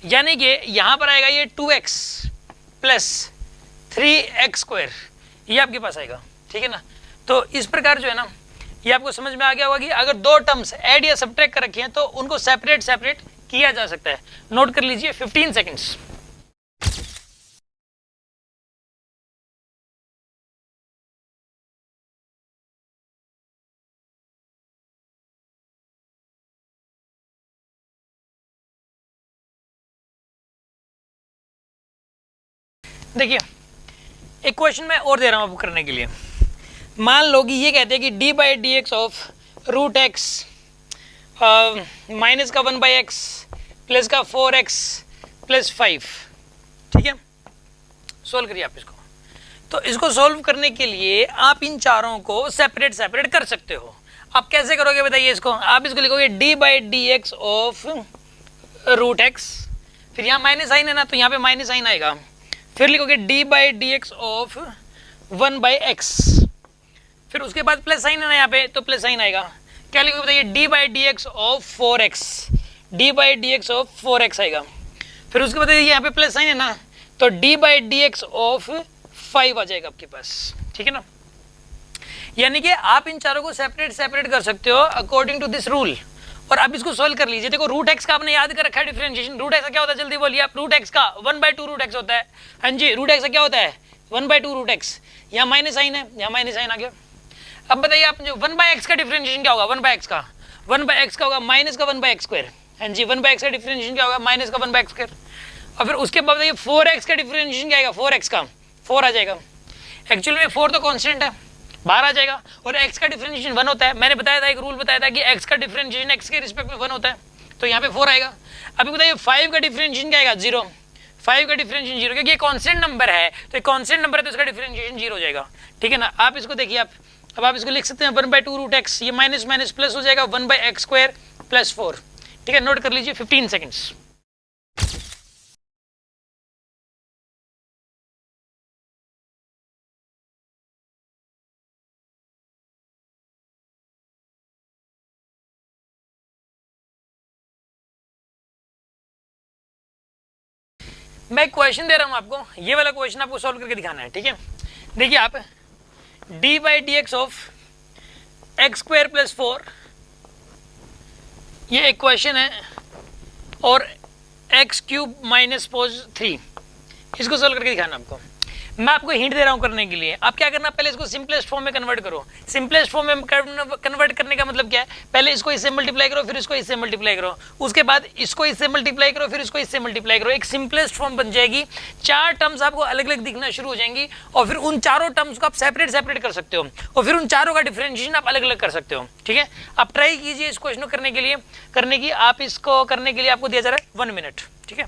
यानी कि यहाँ पर आएगा ये 2x प्लस 3x स्क्वायर, ये आपके पास आएगा, ठीक है ना। तो इस प्रकार जो है ना ये आपको समझ में आ गया होगा कि अगर दो टर्म्स ऐड या सब्ट्रैक्ट कर रखी हैं तो उनको सेपरेट किया जा सकता है। नोट कर लीजिए 15 सेकेंड्स। देखिए एक क्वेश्चन मैं और दे रहा हूं आपको करने के लिए। मान लो कि ये कहते हैं कि d by d x of root x minus का 1 बाई एक्स प्लस का 4x प्लस 5, ठीक है, सोल्व करिए आप इसको। तो इसको सोल्व करने के लिए आप इन चारों को सेपरेट कर सकते हो। आप कैसे करोगे बताइए इसको, आप इसको लिखोगे d by d x of root x, फिर यहाँ माइनस साइन है ना तो यहाँ पे माइनस साइन आएगा, फिर लिखोगे d by d x of 1 by x, फिर उसके बाद प्लस साइन है ना यहाँ पे तो प्लस साइन आएगा। क्या लिखोगे बताइए, D by d x of 4x, D by d x of 4x आएगा। फिर उसके बाद यहाँ पे प्लस साइन है ना तो D by d x of 5 आ जाएगा आपके पास, ठीक है ना। यानी कि आप इन चारों को सेपरेट कर सकते हो अकॉर्डिंग टू दिस रूल। और अब इसको सोल्व कर लीजिए। देखो रूट एक्स का आपने याद कर रखा है डिफरेंशिएशन। रूट एक्स का क्या होता है जल्दी बोलिए आप। रूट एक्स का 1/2 रूट एक्स होता है। हाँ जी, रूट एक्स का क्या होता है 1/2 रूट एक्स। यहाँ माइनस साइन है, यहाँ माइनस साइन आ गया। अब बताइए आप जो 1/x का डिफरेंशिएशन क्या होगा, 1/x का 1/x का होगा माइनस का 1/x स्क्वायर। हाँ जी, 1/x का डिफरेंशिएशन क्या होगा माइनस का 1/x स्क्वायर। और फिर उसके बाद बताइए 4x का डिफरेंशिएशन क्या आएगा, 4x का 4 आ जाएगा। एक्चुअली में 4 तो कांस्टेंट है, बाहर आ जाएगा। और x का डिफरेंशिएशन 1 होता है। मैंने बताया था, एक रूल बताया था कि x का डिफरेंशिएशन x के रिस्पेक्ट में 1 होता है, तो यहाँ पे 4 आएगा। अभी बताइए 5 का डिफरेंशिएशन क्या आएगा 0। 5 का डिफरेंशिएशन 0, क्योंकि ये कांस्टेंट नंबर है, तो ये कांस्टेंट नंबर है तो इसका डिफरेंशिएशन 0 हो जाएगा, ठीक है ना। आप इसको देखिए आप, अब आप इसको लिख सकते हैं 1/2 रूट एक्स, ये माइनस माइनस प्लस हो जाएगा 1/x स्क्वायर प्लस 4, ठीक है। नोट कर लीजिए 15 सेकेंड्स। मैं क्वेश्चन दे रहा हूं आपको, ये वाला क्वेश्चन आपको सॉल्व करके दिखाना है, ठीक है। देखिए आप D by d x of x square plus 4, ये एक क्वेश्चन है, और एक्स क्यूब माइनस पोज 3, इसको सोल्व करके दिखाना आपको। मैं आपको हिंट दे रहा हूं करने के लिए। आप क्या करना, पहले इसको सिंपलेस्ट फॉर्म में कन्वर्ट करो। सिंपलेस्ट फॉर्म में कन्वर्ट करने का मतलब क्या है, पहले इसको इससे मल्टीप्लाई करो, फिर इसको इससे मल्टीप्लाई करो, उसके बाद इसको इससे मल्टीप्लाई करो, फिर इसको इससे मल्टीप्लाई करो, एक सिंपलेस्ट फॉर्म बन जाएगी। 4 टर्म्स आपको अलग अलग दिखना शुरू हो जाएंगी, और फिर उन चारों टर्म्स को आप सेपरेट कर सकते हो, और फिर उन चारों का डिफरेंशिएशन आप अलग अलग कर सकते हो। ठीक है, आप ट्राई कीजिए इस क्वेश्चन को करने की। आप इसको करने के लिए आपको दिया जा रहा है 1 मिनट। ठीक है,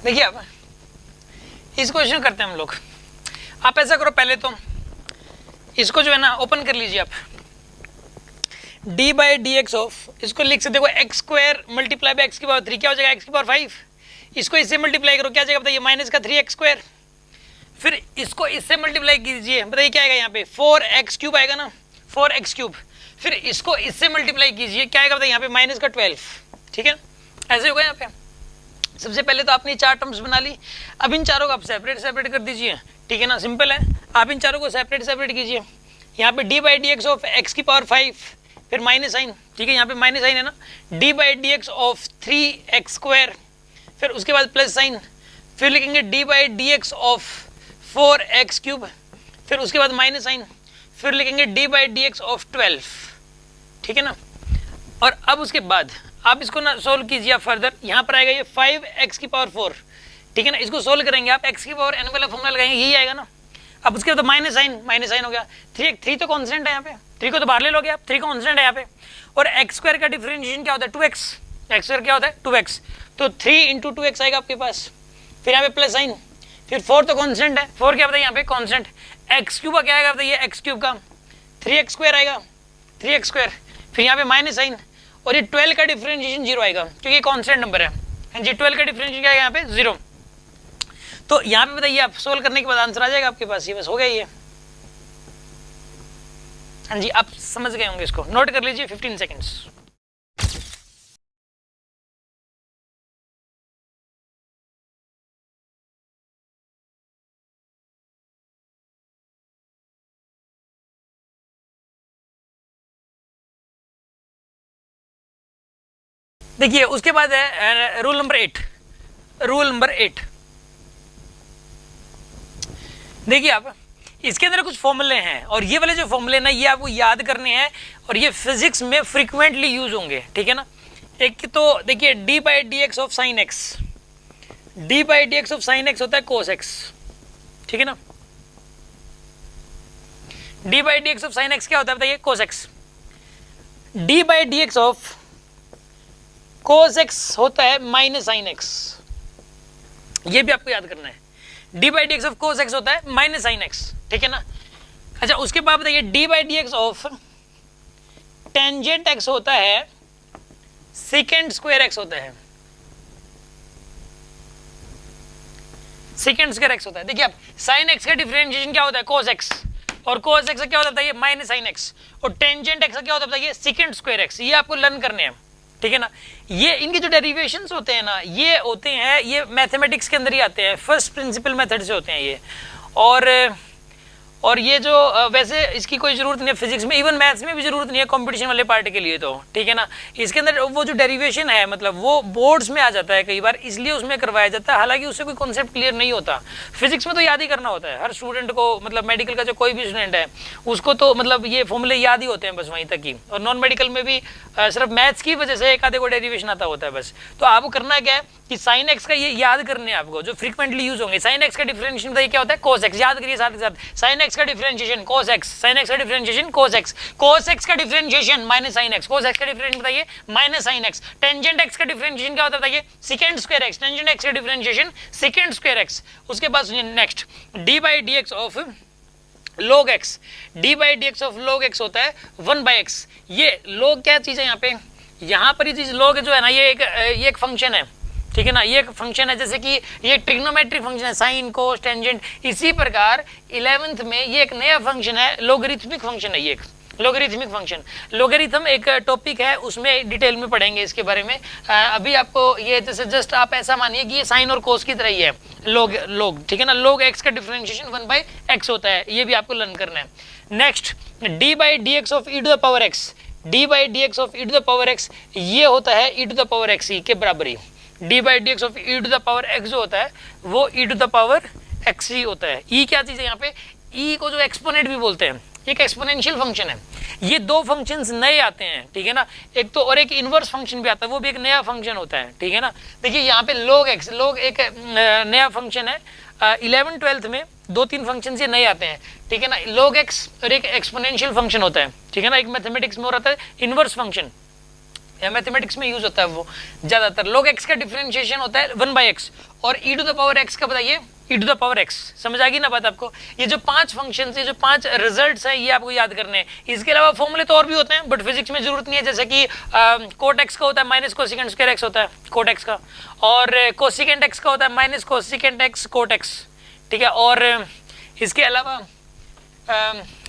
देखिए आप इस क्वेश्चन करते हैं हम लोग। आप ऐसा करो, पहले तो इसको जो है ना ओपन कर लीजिए आप। D by d x of, इसको लिख सकते हो x square multiply by x की पावर 3, क्या हो जाएगा एक्स की पावर 5। इसको इससे मल्टीप्लाई करो, क्या जाएगा बताइए, माइनस का 3 एक्स स्क्वायर। फिर इसको इससे मल्टीप्लाई कीजिए, बताइए क्या आएगा यहाँ पे, 4 एक्स क्यूब आएगा ना, 4 एक्स क्यूब। फिर इसको इससे मल्टीप्लाई कीजिए, क्या आएगा बताइए यहाँ पे, माइनस का 12। ठीक है, ऐसे होगा यहाँ पे। सबसे पहले तो आपने 4 टर्म्स बना ली, अब इन चारों को आप सेपरेट कर दीजिए। ठीक है ना, सिंपल है। आप इन चारों को सेपरेट कीजिए। यहाँ पे D by d x of x की पावर 5, फिर माइनस साइन। ठीक है, यहाँ पे माइनस साइन है ना, D by d x of 3 x square, फिर उसके बाद प्लस साइन, फिर लिखेंगे D by d x of 4 x cube, फिर उसके बाद माइनस साइन, फिर लिखेंगे D by d x of 12। ठीक है ना, और अब उसके बाद आप इसको ना सोल्व कीजिए आप फर्दर। यहाँ पर आएगा ये 5 एक्स की पावर 4। ठीक है ना, इसको सोल्व करेंगे आप, एक्स की पावर एन वाला फॉर्मूला लगाएंगे, यही आएगा ना। अब उसके बाद माइनस साइन हो गया। 3 तो कॉन्स्टेंट है यहाँ पे, 3 को तो बाहर ले लोगे आप, 3 कॉन्स्टेंट है यहाँ पे। और एक्स स्क्वायर का डिफरेंशिएशन क्या होता है, 2x। एक्स स्क्वायर क्या होता है, 2x, तो 3 इंटू 2x आएगा आपके पास। फिर यहाँ पे प्लस साइन, फिर 4 तो कॉन्स्टेंट है, 4 क्या बताइए यहाँ पे कॉन्स्टेंट। एक्स क्यूब का क्या आएगा बताइए, एक्स क्यूब का 3x स्क्वायर आएगा, 3x स्क्वायर। फिर यहाँ पे माइनस साइन, और ये 12 का डिफरेंशिएशन 0 आएगा, क्योंकि कांस्टेंट नंबर है जी। 12 का डिफरेंशिएशन क्या है यहाँ पे, 0। तो यहाँ पे बताइए आप सोल्व करने के बाद आंसर आ जाएगा आपके पास, ये बस हो गया ये। हाँ जी, आप समझ गए होंगे, इसको नोट कर लीजिए 15 सेकेंड्स। देखिए उसके बाद है रूल नंबर 8। देखिए आप इसके अंदर कुछ फॉर्मूले हैं, और ये वाले जो फॉर्मूले ना ये आपको याद करने हैं, और ये फिजिक्स में फ्रीक्वेंटली यूज होंगे। ठीक है ना, एक तो देखिए D by d x of sine x, d by d x of sine x होता है कोस एक्स। ठीक है ना, D by d x of sine x क्या होता है बताइए, cos x. D by d x of cos x होता है माइनस साइन एक्स, ये भी आपको याद करना है। D by d x of cos x होता है माइनस साइन एक्स। ठीक है ना, अच्छा उसके बाद बताइए D by d x of tangent x होता है सेकेंड स्क्वायर एक्स होता है, सेकेंड स्क्वायर एक्स होता है। देखिए आप साइन एक्स का डिफरेंशिएशन क्या होता है, कोस एक्स, और कोस एक्स का क्या होता है माइनस साइन एक्स, और टेंजेंट एक्स का क्या होता है सेकेंड स्क्वायर एक्स। ये आपको लर्न करने हैं। ठीक है ना, ये इनके जो डेरिवेशंस होते हैं ना, ये होते हैं, ये मैथमेटिक्स के अंदर ही आते हैं, फर्स्ट प्रिंसिपल मेथड से होते हैं ये। और ये जो वैसे इसकी कोई जरूरत नहीं है फिजिक्स में, इवन मैथ्स में भी जरूरत नहीं है कंपटीशन वाले पार्ट के लिए, तो ठीक है ना। इसके अंदर वो जो डेरिवेशन है मतलब वो बोर्ड्स में आ जाता है कई बार, इसलिए उसमें करवाया जाता है, हालांकि उससे कोई कॉन्सेप्ट क्लियर नहीं होता। फिजिक्स में तो याद ही करना होता है हर स्टूडेंट को, मतलब मेडिकल का जो कोई भी स्टूडेंट है उसको तो मतलब ये फॉर्मूले याद ही होते हैं बस वहीं तक ही, और नॉन मेडिकल में भी सिर्फ मैथ्स की वजह से एक आधे को डेरिवेशन आता होता है बस। तो आपको करना क्या है कि साइन एक्स का ये याद करने हैं आपको, जो फ्रीक्वेंटली यूज होंगे। साइन एक्स का डिफरेंशिएशन बताइए क्या होता है, कोस एक्स, याद करिए साथ के साथ। साइन एक्स का differentiation cos x, sine x का differentiation cos x, cos x का differentiation minus sine x, cos x का डिफरेंशिएशन बताइए minus sine x. Tangent x का डिफरेंशिएशन क्या होता है बताइए, second square x, tangent x का डिफरेंशिएशन सेकंड स्क्वायर एक्स। उसके बाद सुनिए next, d by d x of log x, d by d x of log x होता है 1 बाई एक्स। ये log क्या चीज है यहाँ पर ये चीज log जो है ना ये एक फंक्शन है, ठीक है ना, ये एक फंक्शन है, जैसे कि ये ट्रिग्नोमेट्रिक फंक्शन है, साइन कोस टेंजेंट। इसी प्रकार 11th में ये एक नया फंक्शन है, लोगरिथमिक फंक्शन है, ये एक लोगरिथमिक फंक्शन। लोगरिथम एक टॉपिक है, उसमें डिटेल में पढ़ेंगे इसके बारे में। अभी आपको ये जैसे जस्ट आप ऐसा मानिए कि ये साइन और कोस की तरह ही है लोग, ठीक है ना। लोग एक्स का डिफरेंशिएशन 1 बाई एक्स होता है, ये भी आपको लर्न करना है। Next, d by d x of e to the power x, d by d x of e to the power x ये होता है e to the power x e के बराबर ही। D by d x of e to the power x जो होता है वो e to the power x ही होता है। ई क्या चीज है यहाँ पे, ई को जो एक्सपोनेंट भी बोलते हैं, एक एक्सपोनेंशियल फंक्शन है। ये दो फंक्शंस नए आते हैं, ठीक है ना, एक तो और एक इनवर्स फंक्शन भी आता है, वो भी एक नया फंक्शन होता है, ठीक है ना। देखिए यहाँ पे log x, log एक नया फंक्शन है। 11th-12th में 2-3 फंक्शन ये नए आते हैं, ठीक है ना। log x और एक एक्सपोनेंशियल फंक्शन होता है, ठीक है ना, एक मैथमेटिक्स में हो रहा है इनवर्स फंक्शन, या मैथमेटिक्स में यूज होता है वो ज्यादातर। log x का डिफरेंशिएशन होता है 1 बाई एक्स, और e to the power x का बताइए e to the power x। समझ आ गई ना बात आपको। ये जो 5 फंक्शन, ये जो 5 रिजल्ट्स हैं ये आपको याद करने हैं। इसके अलावा फॉर्मूले तो और भी होते हैं बट फिजिक्स में जरूरत नहीं है, जैसे कि कोट एक्स का होता है माइनस कोसिकेंट स्क्वायर एक्स होता है कोट एक्स का, और कोसिकेंट एक्स का होता है minus cosecant x cot x, ठीक है। और इसके अलावा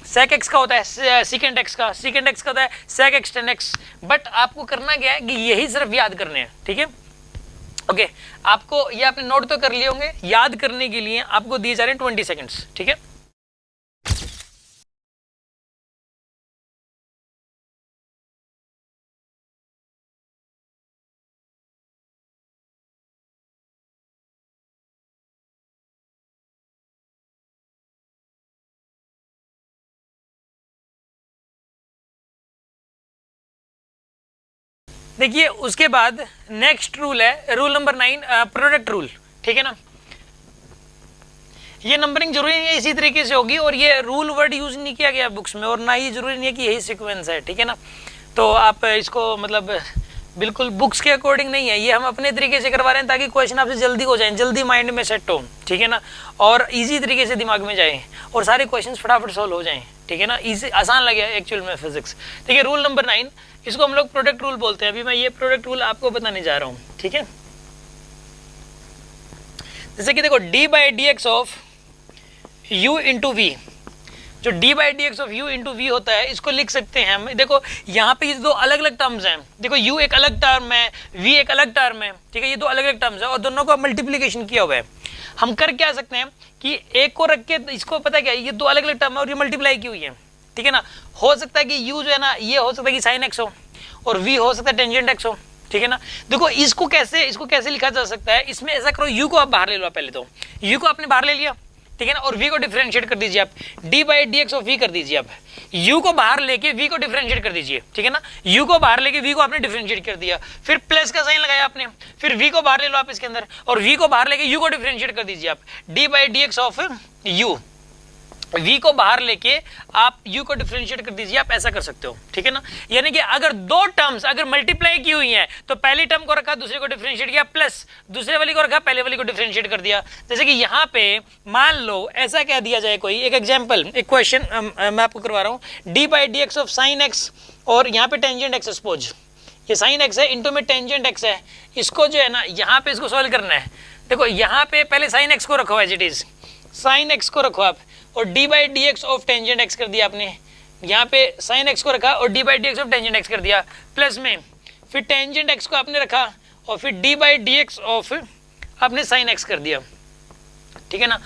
सेक एक्स का होता है सीकेंट एक्स का, सीकेंट एक्स का होता है sec x tan x. But आपको करना क्या है कि यही सिर्फ याद करने हैं, ठीक है। ओके, आपको ये आपने नोट तो कर लिए होंगे, याद करने के लिए आपको दिए जा रहे हैं 20 सेकंड्स, ठीक है। देखिए उसके बाद नेक्स्ट रूल है रूल नंबर 9, प्रोडक्ट रूल, ठीक है ना। ये नंबरिंग जरूरी नहीं है इसी तरीके से होगी, और ये रूल वर्ड यूज नहीं किया गया बुक्स में, और ना ही जरूरी नहीं है कि यही सीक्वेंस है, ठीक है ना। तो आप इसको मतलब बिल्कुल बुक्स के अकॉर्डिंग नहीं है, ये हम अपने तरीके से करवा रहे हैं ताकि क्वेश्चन आपसे जल्दी हो जाए, जल्दी माइंड में सेट हो, ठीक है ना, और इजी तरीके से दिमाग में जाए और सारे क्वेश्चन फटाफट सॉल्व हो जाएं, ठीक है ना। इजी आसान लगे एक्चुअल में फिजिक्स। ठीक है, रूल नंबर 9, इसको हम लोग प्रोडक्ट रूल बोलते हैं। अभी मैं ये प्रोडक्ट रूल आपको बताने जा रहा हूँ, ठीक है। जैसे कि देखो d by d x of u into v, जो d by d x of u into v होता है इसको लिख सकते हैं हम। देखो यहाँ पे ये दो अलग अलग टर्म्स हैं, देखो u एक अलग टर्म है, v एक अलग टर्म है, ठीक है। ये दो अलग अलग टर्म्स है और दोनों को मल्टीप्लीकेशन किया हुआ है। हम कर क्या सकते हैं कि एक को रख के इसको पता क्या है, ये दो अलग अलग टर्म है और ये मल्टीप्लाई की हुई है, ठीक है ना। हो सकता है कि u जो है ना ये हो सकता है कि साइन एक्स हो और v हो सकता है टेंजेंट एक्स हो, ठीक है ना। देखो इसको कैसे लिखा जा सकता है, इसमें ऐसा करो u को आप बाहर ले लो, पहले तो u को आपने बाहर ले लिया, ठीक है ना, और v को डिफरेंशिएट कर दीजिए आप, d by d x of v कर दीजिए आप। u को बाहर लेके v को डिफरेंशिएट कर दीजिए, ठीक है ना। u को बाहर लेके v को आपने डिफरेंशिएट कर दिया, फिर प्लस का साइन लगाया आपने, फिर v को बाहर ले लो आप इसके अंदर, और v को बाहर लेके u को डिफरेंशिएट कर दीजिए आप। d by d x of u, v को बाहर लेके आप u को डिफरेंशिएट कर दीजिए, आप ऐसा कर सकते हो, ठीक है ना। यानी कि अगर दो टर्म्स अगर मल्टीप्लाई की हुई हैं तो पहली टर्म को रखा दूसरे को डिफरेंशिएट किया, प्लस दूसरे वाली को रखा पहले वाली को डिफरेंशिएट कर दिया। जैसे कि यहाँ पे मान लो ऐसा कह दिया जाए, कोई एक एग्जाम्पल, एक क्वेश्चन मैं आपको करवा रहा हूँ, D by d x of sine x और यहाँ पे टेंजेंट एक्स, सपोज ये साइन एक्स है, इंटू में टेंजेंट एक्स है, इसको जो है ना यहाँ पे इसको सॉल्व करना है। देखो यहाँ पे पहले साइन एक्स को रखो as it is, sine x को रखो आप, और d by d x of tangent x कर दिया आपने, यहाँ पे साइन एक्स को रखा और d by d x of tangent x कर दिया, प्लस में फिर टेंजेंट एक्स को आपने रखा और फिर d by d x of आपने साइन एक्स कर दिया, ठीक है ना।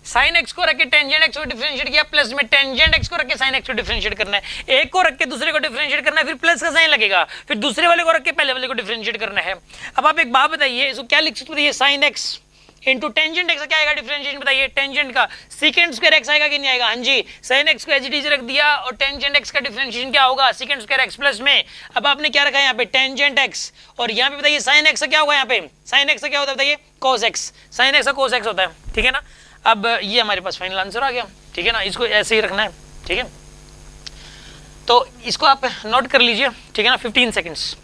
साइन एक्स को रख के टेंजेंट एक्स को डिफरेंशिएट किया, प्लस में टेंजेंट एक्स को रख के साइन एक्स को डिफरेंशिएट करना है, एक को रख के दूसरे को डिफरेंशिएट करना है, फिर प्लस का साइन लगेगा, फिर दूसरे वाले को रख के पहले वाले को डिफरेंशिएट करना है। अब आप एक बात बताइए, इसको क्या लिख सकते हो, sign x into tangent x क्या आएगा डिफरेंशिएशन बताइए, टेंजेंट का सीकेंड स्क्वायर एक्स आएगा कि नहीं आएगा, हाँ जी, साइन एक्स को एज इट इज रख दिया और टेंजेंट एक्स का डिफरेंशिएशन क्या होगा, सीकेंड स्क्वायर एक्स प्लस में, अब आपने क्या रखा है यहाँ पे टेंजेंट एक्स, और यहाँ पे बताइए साइन एक्स क्या होगा, यहाँ पे साइन एक्स क्या होता है बताइए, cos एक्स, साइन एक्स का cos एक्स होता है, ठीक है ना। अब ये हमारे पास फाइनल आंसर आ गया, ठीक है ना, इसको ऐसे ही रखना है, ठीक है, तो इसको आप नोट कर लीजिए, ठीक है ना, 15 सेकेंड्स।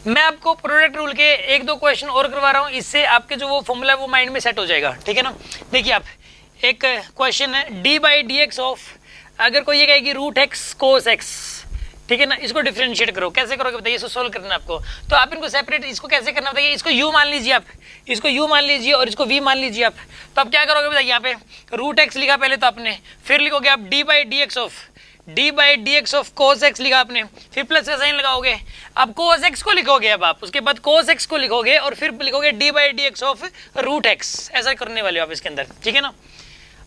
मैं आपको प्रोडक्ट रूल के एक दो क्वेश्चन और करवा रहा हूं, इससे आपके जो वो फॉर्मूला है वो माइंड में सेट हो जाएगा, ठीक है ना। देखिए आप, एक क्वेश्चन है d by d x of, अगर कोई ये कहेगी रूट एक्स कोस एक्स, ठीक है ना, इसको डिफरेंशिएट करो, कैसे करोगे बताइए, इसको सोल्व करना है आपको। तो आप इनको सेपरेट, इसको कैसे करना बताइए, इसको u मान लीजिए आप, इसको u मान लीजिए और इसको v मान लीजिए आप। तो आप क्या करोगे बताइए, यहाँ पे रूट एक्स लिखा पहले तो आपने, फिर लिखोगे आप D by d x of, D by d x of cos x लिखा आपने, फिर प्लस का साइन लगाओगे, अब कोस एक्स को लिखोगे, अब आप उसके बाद कोस एक्स को लिखोगे और फिर लिखोगे d by d x of root x, ऐसा करने वाले हो आप इसके अंदर, ठीक है ना।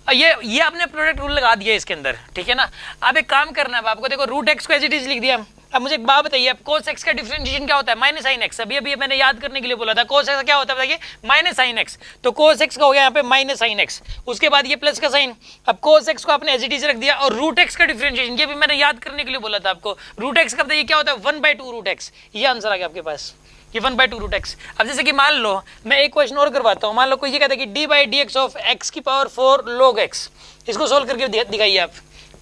ये आपने प्रोडक्ट रूल लगा दिया इसके अंदर, ठीक है ना। अब एक काम करना है आपको, देखो रूट एक्स को एज इट इज लिख दिया। अब मुझे एक बात बताइए, अब कोस एक्स का डिफरेंशिएशन क्या होता है, माइनस साइन एक्स, अभी मैंने याद करने के लिए बोला था, कोस एक्स क्या होता है बताइए, माइनस साइन एक्स, तो कोस एक्स का हो गया यहाँ पे माइनस साइन एक्स, उसके बाद ये प्लस का साइन, अब कोस एक्स को आपने एज इट इज रख दिया, और रूट एक्स का डिफरेंशिएशन ये भी मैंने याद करने के लिए बोला था आपको, रूट एक्स का बताइए क्या होता है, 1/2 रूट एक्स, ये आंसर आ गया आपके पास, कि 1/2 रूट एक्स। अब जैसे कि मान लो मैं एक क्वेश्चन और करवाता हूँ, मान लो कोई ये कहता है कि d by d x of x की पावर 4 log एक्स, इसको सोल्व करके दिखाइए आप,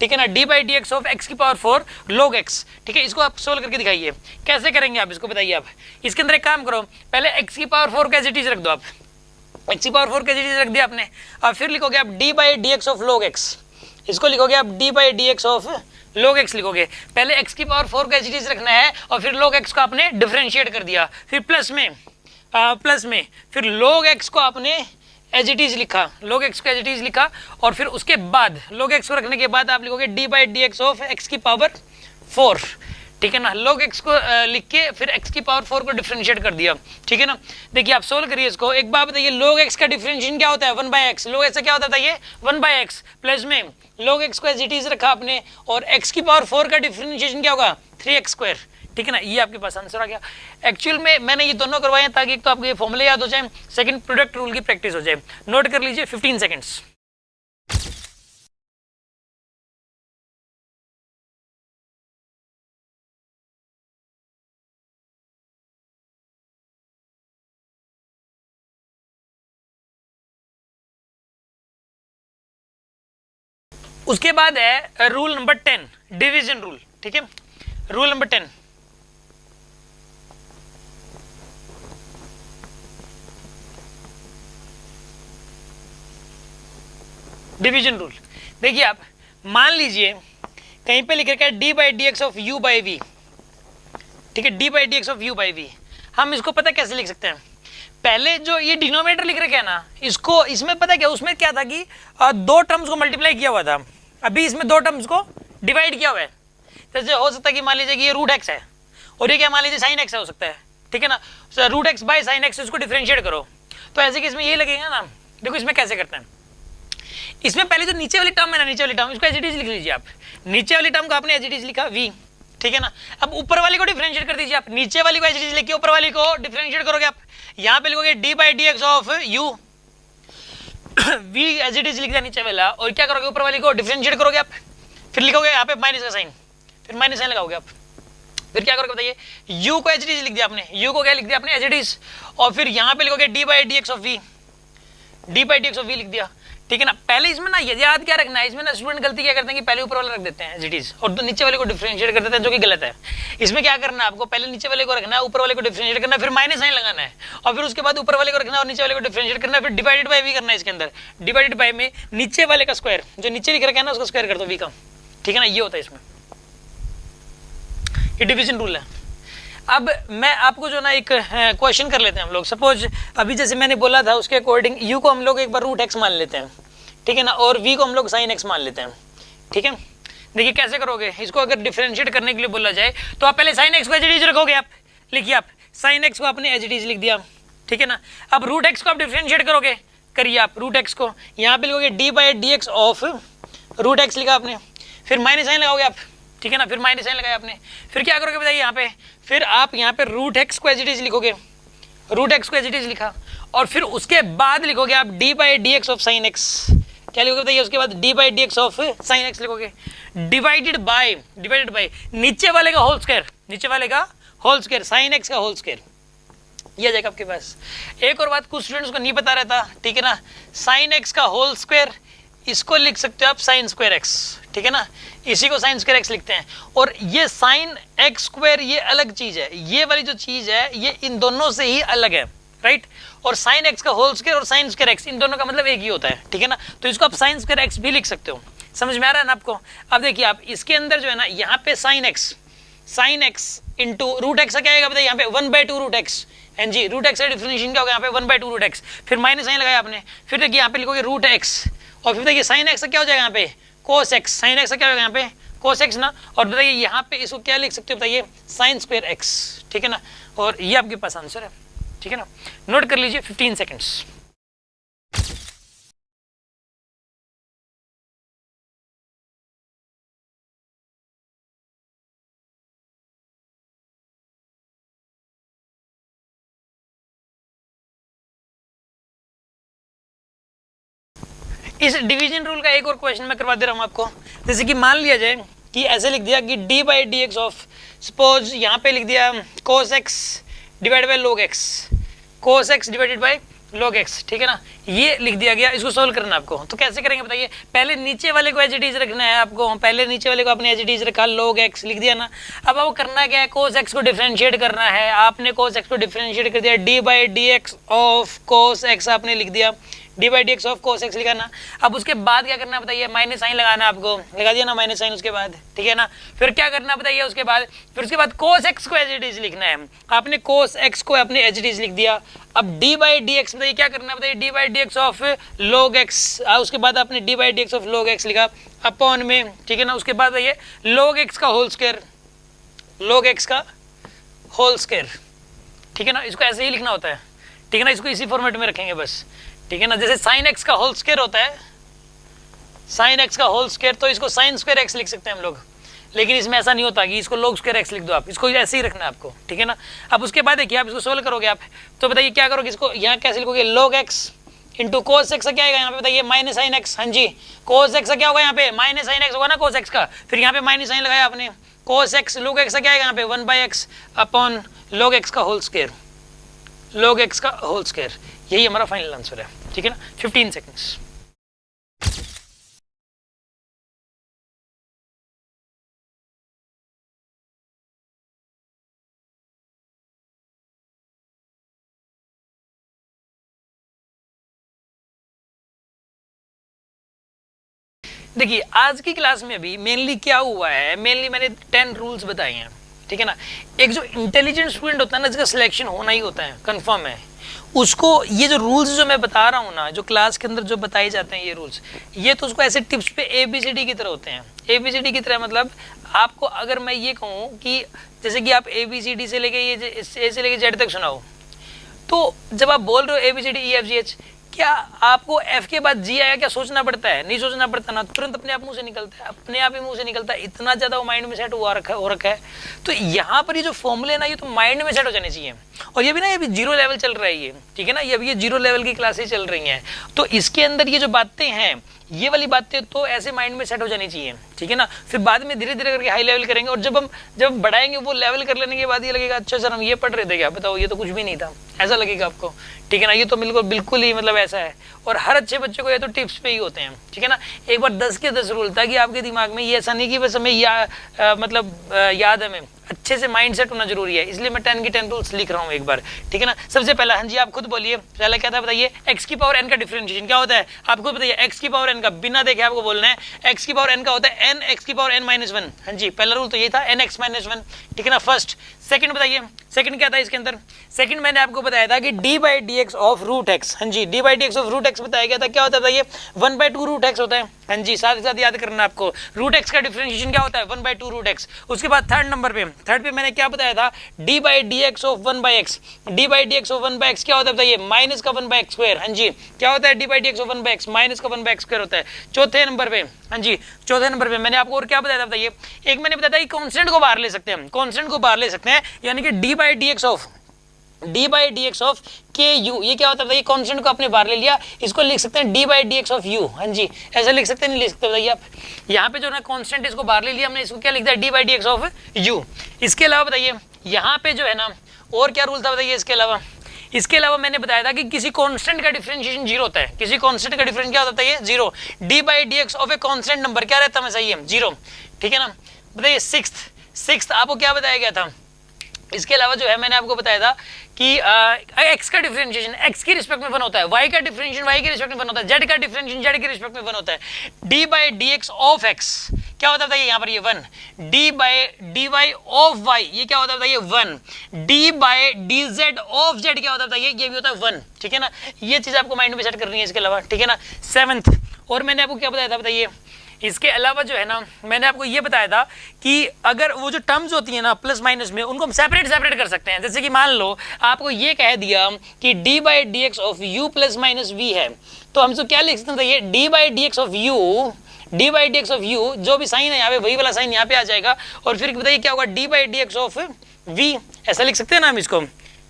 ठीक है ना, D by d x of x की पावर 4 log एक्स, ठीक है, इसको आप सोल्व करके दिखाइए, कैसे करेंगे आप इसको बताइए आप। इसके अंदर एक काम करो, पहले एक्स की पावर 4 को एज इट इज रख दो आप, एक्स की पावर 4 को एज इट इज रख दिया आपने, और फिर लिखोगे आप D by d x of log x, इसको लिखोगे आप D by d x of log x लिखोगे, पहले x की पावर 4 को एज इट इज रखना है और फिर log x को आपने डिफरेंशिएट कर दिया, फिर प्लस में फिर log x को आपने एज इट इज लिखा, log x को एज इट इज लिखा, और फिर उसके बाद log x को रखने के बाद आप लिखोगे d by d x of x की पावर 4, ठीक है ना, log x को लिख के फिर x की पावर 4 को डिफरेंशिएट कर दिया, ठीक है ना। देखिए आप सोल्व करिए इसको, एक बात बताइए, log x का डिफरेंशिएशन क्या होता है, 1/x, log x क्या होता है बताइए, 1/x, प्लस में log x को एज इट इज रखा आपने, और x की पावर 4 का डिफरेंशिएशन क्या होगा, 3x², ठीक है ना, ये आपके पास आंसर आ गया। एक्चुअल में मैंने ये दोनों करवाए ताकि एक तो आपको ये फॉर्मूले याद हो जाए, सेकंड प्रोडक्ट रूल की प्रैक्टिस हो जाए। नोट कर लीजिए 15 सेकेंड्स। उसके बाद है रूल नंबर 10, डिवीजन रूल, ठीक है, रूल नंबर 10, डिवीजन रूल। देखिए आप मान लीजिए कहीं पे लिख रखा है d by d x of u by v, ठीक है, d by d x of u by v, हम इसको पता कैसे लिख सकते हैं, पहले जो ये डिनोमिनेटर लिख रखे है ना, इसको, इसमें पता क्या, उसमें क्या था कि दो टर्म्स को मल्टीप्लाई किया हुआ था, अभी इसमें दो टर्म्स को डिवाइड किया हुआ है, जैसे हो सकता है कि मान लीजिए कि ये रूट एक्स है और ये क्या मान लीजिए साइन एक्स है, हो सकता है, ठीक है ना, root x by sine x, इसको डिफरेंशिएट करो, तो ऐसे कि इसमें ये लगेगा ना। देखो इसमें कैसे करते हैं, इसमें पहले जो नीचे वाली टर्म है ना, नीचे वाली टर्म, इसको एज इट इज लिख लीजिए आप, नीचे वाली टर्म को आपने एज इट इज लिखा v, ठीक है ना। अब ऊपर वाली को डिफरेंशिएट कर दीजिए आप, नीचे वाली को एज इट इज लिखिए, ऊपर वाली को डिफरेंशिएट करोगे आप, यहाँ पे लिखोगे d by d x of u, v as it is लिख दिया नीचे वाला, और क्या करोगे, ऊपर वाली को डिफरेंशिएट करोगे आप, फिर लिखोगे यहाँ पे माइनस का साइन, फिर माइनस साइन लगाओगे आप, फिर क्या करोगे बताइए, u को एज इट इज लिख दिया आपने, u को क्या लिख दिया आपने, एज इट इज, और फिर यहाँ पे लिखोगे d by d x of v, D by d x of v लिख दिया, ठीक है ना। पहले इसमें ना याद क्या रखना है, इसमें ना स्टूडेंट गलती क्या करते हैं कि पहले ऊपर वाला रख देते हैं एज इट इज, और तो नीचे वाले को डिफरेंशिएट कर देते हैं, जो कि गलत है। इसमें क्या करना है आपको, पहले नीचे वाले को रखना है, ऊपर वाले को डिफरेंशिएट करना है, फिर माइनस साइन लगाना है, और फिर उसके बाद ऊपर वाले को रखना है और नीचे वाले को डिफरेंशिएट करना है, फिर डिवाइडेड बाय v करना है इसके अंदर, डिवाइडेड बाय में नीचे वाले का स्क्वायर, जो नीचे लिख रखा है ना उसका स्क्वायर कर दो v का, ठीक है ना, ये होता है इसमें, ये डिवीजन रूल है। अब मैं आपको जो ना एक क्वेश्चन कर लेते हैं हम लोग। सपोज अभी जैसे मैंने बोला था उसके अकॉर्डिंग u को हम लोग एक बार रूट एक्स मान लेते हैं, ठीक है ना, और v को हम लोग साइन एक्स मान लेते हैं, ठीक है। देखिए कैसे करोगे इसको, अगर डिफरेंशिएट करने के लिए बोला जाए तो आप पहले साइन एक्स को एज इट इज रखोगे। आप लिखिए, आप साइन एक्स को आपने एज इट इज लिख दिया, ठीक है ना। अब रूट एक्स को आप डिफरेंशिएट करोगे, करिए आप रूट एक्स को यहाँ पे लिखोगे d by d x of root x लिखा आपने, फिर माइनस साइन लगाओगे आप, ठीक है ना, फिर माइनस साइन लगाया आपने, फिर क्या करोगे बताइए यहाँ पे, फिर आप यहाँ पे रूट एक्स को एज इट इज लिखोगे, रूट एक्स को एज इट इज लिखा, और फिर उसके बाद लिखोगे आप D by d x of sine x, क्या लिखोगे बताइए, उसके बाद D by d x of sine x लिखोगे, डिवाइडेड बाय नीचे वाले का होल स्क्वायर, नीचे वाले का होल स्क्वायर, साइन एक्स का होल स्क्वायर, ये आ जाएगा आपके पास। एक और बात कुछ स्टूडेंट्स को नहीं पता रहता, ठीक है ना, साइन एक्स का होल स्क्वायर इसको लिख सकते हो आप साइन स्क्वायर एक्स, ठीक है ना, इसी को साइन स्क्वायर एक्स लिखते हैं। और ये साइन एक्स स्क्वायर ये अलग चीज है, ये वाली जो चीज है ये इन दोनों से ही अलग है, राइट। और साइन एक्स का होल स्क्वायर और साइन स्क्वायर एक्स इन दोनों का मतलब एक ही होता है, ठीक है ना, तो इसको आप साइन स्क्वायर एक्स भी लिख सकते हो। समझ में आ रहा है ना आपको। अब देखिए आप इसके अंदर जो है ना यहाँ पे sine x into root x क्या आएगा बताइए, यहाँ पे 1/2 root x, and g root x का डिफरेंशिएशन क्या होगा यहाँ पे 1/2 रूट एक्स, फिर माइनस साइन लगाया आपने, फिर देखिए यहाँ पे लिखोगे रूट एक्स, और फिर देखिए साइन एक्स का क्या हो जाएगा यहाँ पे कोस एक्स, साइन एक्स का क्या होगा यहाँ पे कोस एक्स ना, और बताइए यहाँ पे इसको क्या लिख सकते हो बताइए साइन स्क्वायर एक्स, ठीक है ना, और ये आपके पास आंसर है, ठीक है ना। नोट कर लीजिए 15 सेकेंड्स। इस डिवीजन रूल का एक और क्वेश्चन मैं करवा दे रहा हूं आपको। जैसे कि मान लिया जाए कि ऐसे लिख दिया कि d by d x of, suppose यहाँ पे लिख दिया cos x divide by log x, cos x divided by log x, ठीक है ना, ये लिख दिया गया। इसको सोल्व करना है आपको, तो कैसे करेंगे बताइए। पहले नीचे वाले को एज इट इज रखना है आपको, पहले नीचे वाले को आपने एज इट इज रखा, लॉग एक्स लिख दिया ना। अब आपको करना क्या है, कोस एक्स को डिफरेंशिएट करना है। आपने कोस एक्स को डिफरेंशिएट कर दिया, D by d x of cos x आपने लिख दिया, D by d x of cos x लिखा ना। अब उसके बाद क्या करना बताइए, माइनस साइन लगाना, आपको लगा दिया ना माइनस साइन उसके बाद, ठीक है ना। फिर क्या करना बताइए उसके बाद, फिर उसके बाद कोस एक्स को एज इट इज लिखना है। आपने कोस एक्स को अपने एज इट इज लिख दिया। अब डी बाई डी एक्स बताइए क्या करना बताइए, D by d x of log x, उसके बाद आपने D by d x of log x लिखा अपॉन में, ठीक है ना। उसके बाद बताइए लॉग एक्स का होल स्क्वायर, लॉग एक्स का होल स्क्वायर, ठीक है ना। इसको ऐसे ही लिखना होता है, ठीक है ना, इसको इसी फॉर्मेट में रखेंगे बस, ठीक है ना। जैसे साइन एक्स का होल स्क्वायर होता है, साइन एक्स का होल स्क्वायर, तो इसको साइन स्क्वायर एक्स लिख सकते हैं हम लोग, लेकिन इसमें ऐसा नहीं होता कि इसको लॉग स्क्वायर एक्स लिख दो आप, इसको ऐसे ही रखना है आपको, ठीक है ना। अब उसके बाद देखिए आप इसको सोल्व करोगे आप, तो बताइए क्या करोगे, इसको यहाँ कैसे लिखोगे, log x into cos x का क्या आएगा यहाँ पे बताइए माइनस साइन एक्स, हाँ जी कोस एक्स का क्या होगा यहाँ पे माइनस साइन एक्स होगा ना कोस एक्स का, फिर यहाँ पे माइनस साइन लगाया आपने, कोस एक्स लॉग एक्स का क्या आएगा यहाँ पे 1/x अपॉन लॉग एक्स का होल स्क्वायर, लॉग एक्स का होल स्क्वायर, यही हमारा फाइनल आंसर है, ठीक है ना। 15 सेकेंड्स। देखिए आज की क्लास में अभी मेनली क्या हुआ है, मेनली मैंने 10 रूल्स बताए हैं, ठीक है ना। एक जो इंटेलिजेंट स्टूडेंट होता है ना, जिसका सिलेक्शन होना ही होता है, कंफर्म है, उसको ये जो रूल्स जो मैं बता रहा हूँ ना, जो क्लास के अंदर जो बताए जाते हैं ये रूल्स, ये तो उसको ऐसे टिप्स पे ABCD की तरह होते हैं। ABCD की तरह मतलब आपको अगर मैं ये कहूँ कि जैसे कि आप ABCD से लेके ये A से लेके Z तक सुनाओ, तो जब आप बोल रहे हो ABCD E F G H, क्या आपको F के बाद G आया क्या सोचना पड़ता है, नहीं सोचना पड़ता ना, तुरंत अपने आप मुंह से निकलता है, अपने आप ही मुंह से निकलता है, इतना ज्यादा वो माइंड में सेट हो रखा है। तो यहाँ पर ये जो फॉर्मूले ना, ये तो माइंड में सेट हो जाने चाहिए। और ये भी ना, ये भी 0 लेवल चल रहा है ये, ठीक है ना, ये अभी ये 0 लेवल की क्लासेस चल रही हैं, तो इसके अंदर ये जो बातें हैं, ये वाली बातें तो ऐसे माइंड में सेट हो जानी चाहिए, ठीक है ना। फिर बाद में धीरे धीरे करके हाई लेवल करेंगे, और जब बढ़ाएंगे वो लेवल कर लेने के बाद ये लगेगा अच्छा सर हम ये पढ़ रहे थे क्या, बताओ ये तो कुछ भी नहीं था, ऐसा लगेगा आपको, ठीक है ना। ये तो बिल्कुल ही मतलब ऐसा है, और हर अच्छे बच्चे को ये तो टिप्स पे ही होते हैं, ठीक है ना। एक बार 10 के 10 रूल, ताकि आपके दिमाग में ये ऐसा नहीं कि बस हमें याद है, हमें अच्छे से माइंड सेट होना जरूरी है, इसलिए मैं 10 की 10 रूल्स लिख रहा हूँ एक बार, ठीक है ना। सबसे पहला, हाँ जी आप खुद बोलिए, पहला क्या था बताइए, x की पावर n का डिफरेंशिएशन क्या होता है, आप खुद बताइए। x की पावर n का, बिना देखे आपको बोलना है, x की पावर n का होता है n x की पावर n माइनस 1। हाँ जी, पहला रूल तो ये था, n x माइनस 1, ठीक है ना। फर्स्ट, सेकंड बताइए, सेकंड क्या था इसके अंदर, सेकंड मैंने आपको बताया था कि d by d x of root x, हाँ जी, d by d x of root x बताया गया था, क्या होता है बताइए, 1/2 रूट एक्स होता है। हाँ जी, साथ ही साथ याद करना आपको, रूट एक्स का डिफरेंशिएशन क्या होता है, 1/2 रूट एक्स। उसके बाद थर्ड नंबर पे, थर्ड पे मैंने क्या बताया था, d by d x of 1/x, d by d x of 1/x क्या होता है बताइए, माइनस का 1/x स्क्वायर। हाँ जी, क्या होता है, d by d x of 1/x minus का 1/x स्क्वायर होता है। चौथे नंबर पे, हाँ जी, चौथे नंबर पे मैंने आपको और क्या बताया था बताइए, एक मैंने बताया था कि कांस्टेंट को बाहर ले सकते हैं, कांस्टेंट को बाहर ले सकते हैं, यानी कि d by d x of k you, ये क्या होता है बताइए, कांस्टेंट को आपने बाहर ले लिया, इसको लिख सकते हैं d by d x of you. हाँ जी, ऐसा लिख सकते हैं, नहीं लिख सकते बताइए आप, यहाँ पे जो ना कांस्टेंट इसको बाहर ले लिया हमने, इसको क्या लिख दिया, d by d x of you. इसके अलावा बताइए यहाँ पे जो है ना और क्या रूल था बताइए, इसके अलावा मैंने बताया था कि किसी कांस्टेंट का डिफरेंशिएशन जीरो होता है, किसी कांस्टेंट का डिफरेंस क्या होता है ये, zero. d by d x of a constant number क्या रहता है, सही है, जीरो, ठीक है ना। बताइए सिक्स्थ आपको क्या बताया गया था, इसके अलावा जो है मैंने आपको बताया था कि x का डिफरेंशिएशन x की रिस्पेक्ट में 1 होता है, y का डिफरेंशिएशन y की रिस्पेक्ट में 1 होता है, z का डिफरेंशिएशन z की रिस्पेक्ट में 1 होता है। d by d x of x क्या होता है यहाँ पर ये 1, d by d y of y ये क्या होता है बताइए 1, d by d z of z क्या होता है बताइए, ये भी होता है 1, ठीक है ना। ये चीज आपको माइंड में सेट करनी है इसके अलावा, ठीक है ना। सेवंथ, और मैंने आपको क्या बताया था बताइए, इसके अलावा जो है ना मैंने आपको ये बताया था कि अगर वो जो टर्म्स होती है ना प्लस माइनस में, उनको हम सेपरेट कर सकते हैं। जैसे कि मान लो आपको ये कह दिया कि d by d x of u plus minus v है, तो हम तो क्या लिख सकते हैं, ये d by d x of u, d by d x of u, जो भी साइन है यहाँ पे वही वाला साइन यहाँ पे आ जाएगा, और फिर बताइए क्या होगा, d by d x of v, ऐसा लिख सकते हैं ना हम इसको,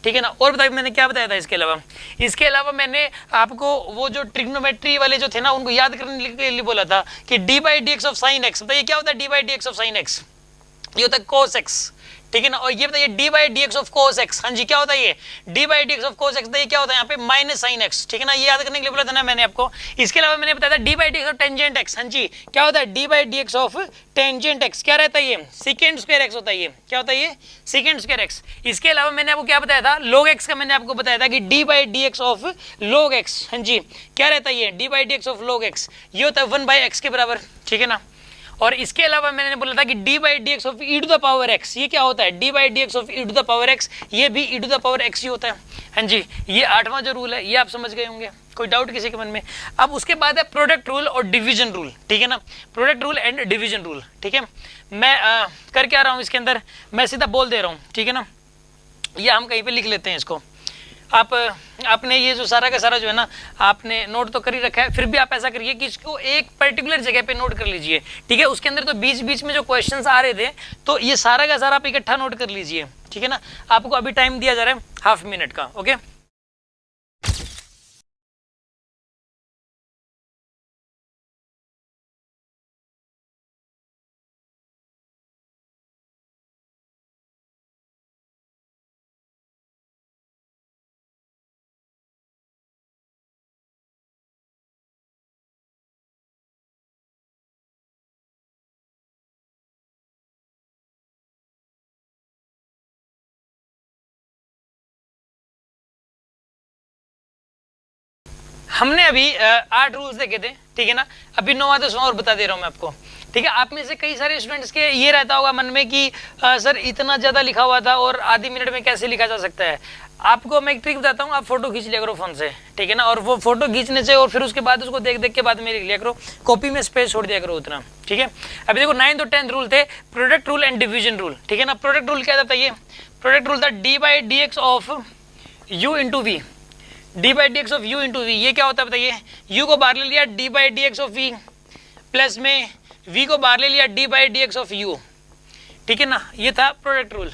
ठीक है ना। और बताइए मैंने क्या बताया था इसके अलावा मैंने आपको वो जो ट्रिग्नोमेट्री वाले जो थे ना उनको याद करने के लिए बोला था कि d by d x of sine x, बताइए क्या होता है d by d x of sine x, ये होता है cos x, ठीक है ना। और ये बताइए d by d x of cos x, हाँ जी क्या होता है ये d by d x of cos x, ये क्या होता है यहाँ पे माइनस साइन x, ठीक है ना, ये याद करने के लिए बोला था ना मैंने आपको। इसके अलावा मैंने बताया था d by d x of tangent x, हाँ जी क्या होता है d by d x of tangent x, क्या रहता है ये सेकेंड स्क्वायर x होता है, ये क्या होता है ये सेकेंड स्क्वायर x। इसके अलावा मैंने आपको क्या बताया था, log x का मैंने आपको बताया था कि d by d x of log x, हाँ जी क्या रहता है ये d by d x of log x, ये होता है 1 बाई x के बराबर, ठीक है ना। और इसके अलावा मैंने बोला था कि d by d x of e to the power x, ये क्या होता है d by d x of e to the power x, ये भी e to the power x ही होता है, हाँ जी। ये 8वां जो रूल है ये आप समझ गए होंगे, कोई डाउट किसी के मन में। अब उसके बाद है प्रोडक्ट रूल और डिवीजन रूल, ठीक है ना, product rule and division rule, ठीक है। मैं कर क्या रहा हूँ इसके अंदर, मैं सीधा बोल दे रहा हूँ, ठीक है ना, ये हम कहीं पे लिख लेते हैं इसको। आपने ये जो सारा का सारा जो है ना आपने नोट तो कर ही रखा है, फिर भी आप ऐसा करिए कि इसको एक पर्टिकुलर जगह पे नोट कर लीजिए, ठीक है। उसके अंदर तो बीच बीच में जो क्वेश्चंस आ रहे थे तो ये सारा का सारा आप इकट्ठा नोट कर लीजिए, ठीक है ना। आपको अभी टाइम दिया जा रहा है हाफ मिनट का, ओके। हमने अभी 8 रूल्स देखे थे, ठीक है ना। अभी 9वां 10वां और बता दे रहा हूँ मैं आपको, ठीक है। आप में से कई सारे स्टूडेंट्स के ये रहता होगा मन में कि सर इतना ज़्यादा लिखा हुआ था और आधी मिनट में कैसे लिखा जा सकता है। आपको मैं एक ट्रिक बताता हूँ, आप फोटो खींच लिया करो फोन से, ठीक है ना, और वो फोटो खींचने से और फिर उसके बाद उसको देख देख के बाद में लिख लिया करो, कॉपी में स्पेस छोड़ दिया करो उतना, ठीक है। अभी देखो 9th और 10th रूल थे product rule and division rule, ठीक है ना। प्रोडक्ट रूल क्या था ये, प्रोडक्ट रूल था d by d x of u into v, d by d x of u into v, ये क्या होता है बताइए, u को बाहर ले लिया d by d x of v plus में v को बाहर ले लिया d by d x of u, ठीक है ना, ये था प्रोडक्ट रूल।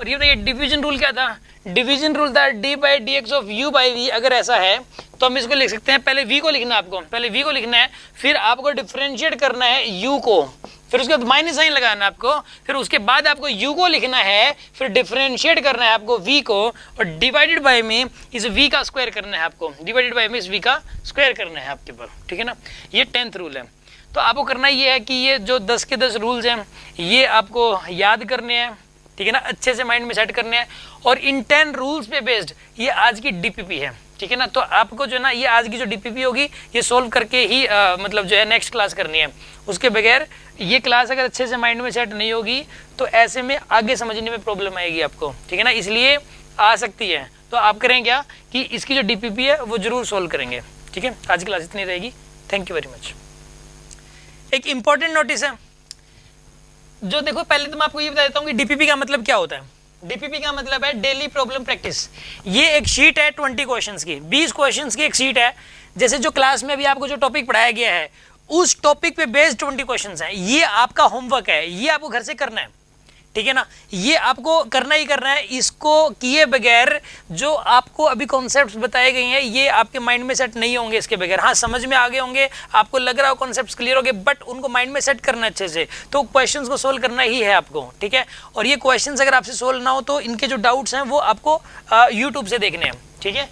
और ये बताइए डिवीजन रूल क्या था, डिवीजन रूल था d by d x of u by v। अगर ऐसा है तो हम इसको लिख सकते हैं, पहले v को लिखना है आपको, पहले v को लिखना है, फिर आपको डिफरेंशिएट करना है u को, फिर उसके बाद माइनस साइन लगाना है आपको, फिर उसके बाद आपको u को लिखना है, फिर डिफरेंशिएट करना है आपको v को, और डिवाइडेड बाय में इस v का स्क्वायर करना है आपको, डिवाइडेड बाय में इस v का स्क्वायर करना है आपके पर, ठीक है ना। ये 10th रूल है। तो आपको करना ये है कि ये जो 10 के 10 रूल्स हैं ये आपको याद करने हैं, ठीक ठीक है ना, अच्छे से माइंड में सेट करने हैं। और इन 10 रूल्स पे बेस्ड ये आज की डीपीपी है, ठीक है ना। तो आपको जो है ना ये आज की जो डीपीपी होगी ये सोल्व करके ही मतलब जो है नेक्स्ट क्लास करनी है। उसके बगैर ये क्लास अगर अच्छे से माइंड में सेट नहीं होगी तो ऐसे में आगे समझने में प्रॉब्लम आएगी आपको, ठीक है ना। इसलिए आ सकती है तो आप करें क्या कि इसकी जो डीपीपी है वो जरूर सोल्व करेंगे, ठीक है। आज की क्लास इतनी रहेगी, थैंक यू वेरी मच। एक इंपॉर्टेंट नोटिस है जो देखो, पहले तो मैं आपको ये बता देता हूँ कि डीपीपी का मतलब क्या होता है। डीपीपी का मतलब है डेली प्रॉब्लम प्रैक्टिस। ये एक शीट है 20 क्वेश्चंस की, 20 क्वेश्चंस की एक शीट है। जैसे जो क्लास में अभी आपको जो टॉपिक पढ़ाया गया है उस टॉपिक पे बेस्ड 20 क्वेश्चंस हैं। ये आपका होमवर्क है, ये आपको घर से करना है, ठीक है ना। ये आपको करना ही करना है। इसको किए बगैर जो आपको अभी कॉन्सेप्ट्स बताए गए हैं ये आपके माइंड में सेट नहीं होंगे इसके बगैर। हाँ, समझ में आ गए होंगे, आपको लग रहा हो कॉन्सेप्ट्स क्लियर हो गए, बट उनको माइंड में सेट करना अच्छे से, तो क्वेश्चंस को सोल्व करना ही है आपको, ठीक है। और ये क्वेश्चंस अगर आपसे सोल्व ना हो तो इनके जो डाउट्स हैं वो आपको यूट्यूब से देखने हैं, ठीक है।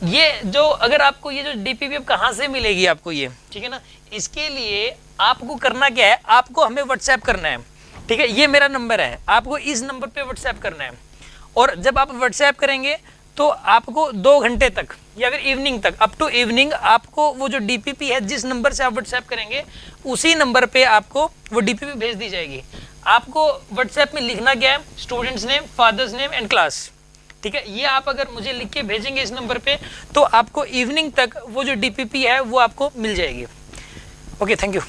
ये जो अगर आपको ये जो डीपीपी कहाँ से मिलेगी आपको ये, ठीक है ना, इसके लिए आपको करना क्या है, आपको हमें व्हाट्सएप करना है, ठीक है। ये मेरा नंबर है, आपको इस नंबर पे व्हाट्सएप करना है। और जब आप व्हाट्सएप करेंगे तो आपको 2 घंटे तक या फिर इवनिंग तक, अप टू इवनिंग, आपको वो जो डीपीपी है जिस नंबर से आप व्हाट्सएप करेंगे उसी नंबर पे आपको वो डीपीपी भेज दी जाएगी। आपको व्हाट्सएप में लिखना क्या है, students name, father's name and class, ठीक है। ये आप अगर मुझे लिख के भेजेंगे इस नंबर पे तो आपको इवनिंग तक वो जो डीपीपी है वो आपको मिल जाएगी। Okay, thank you.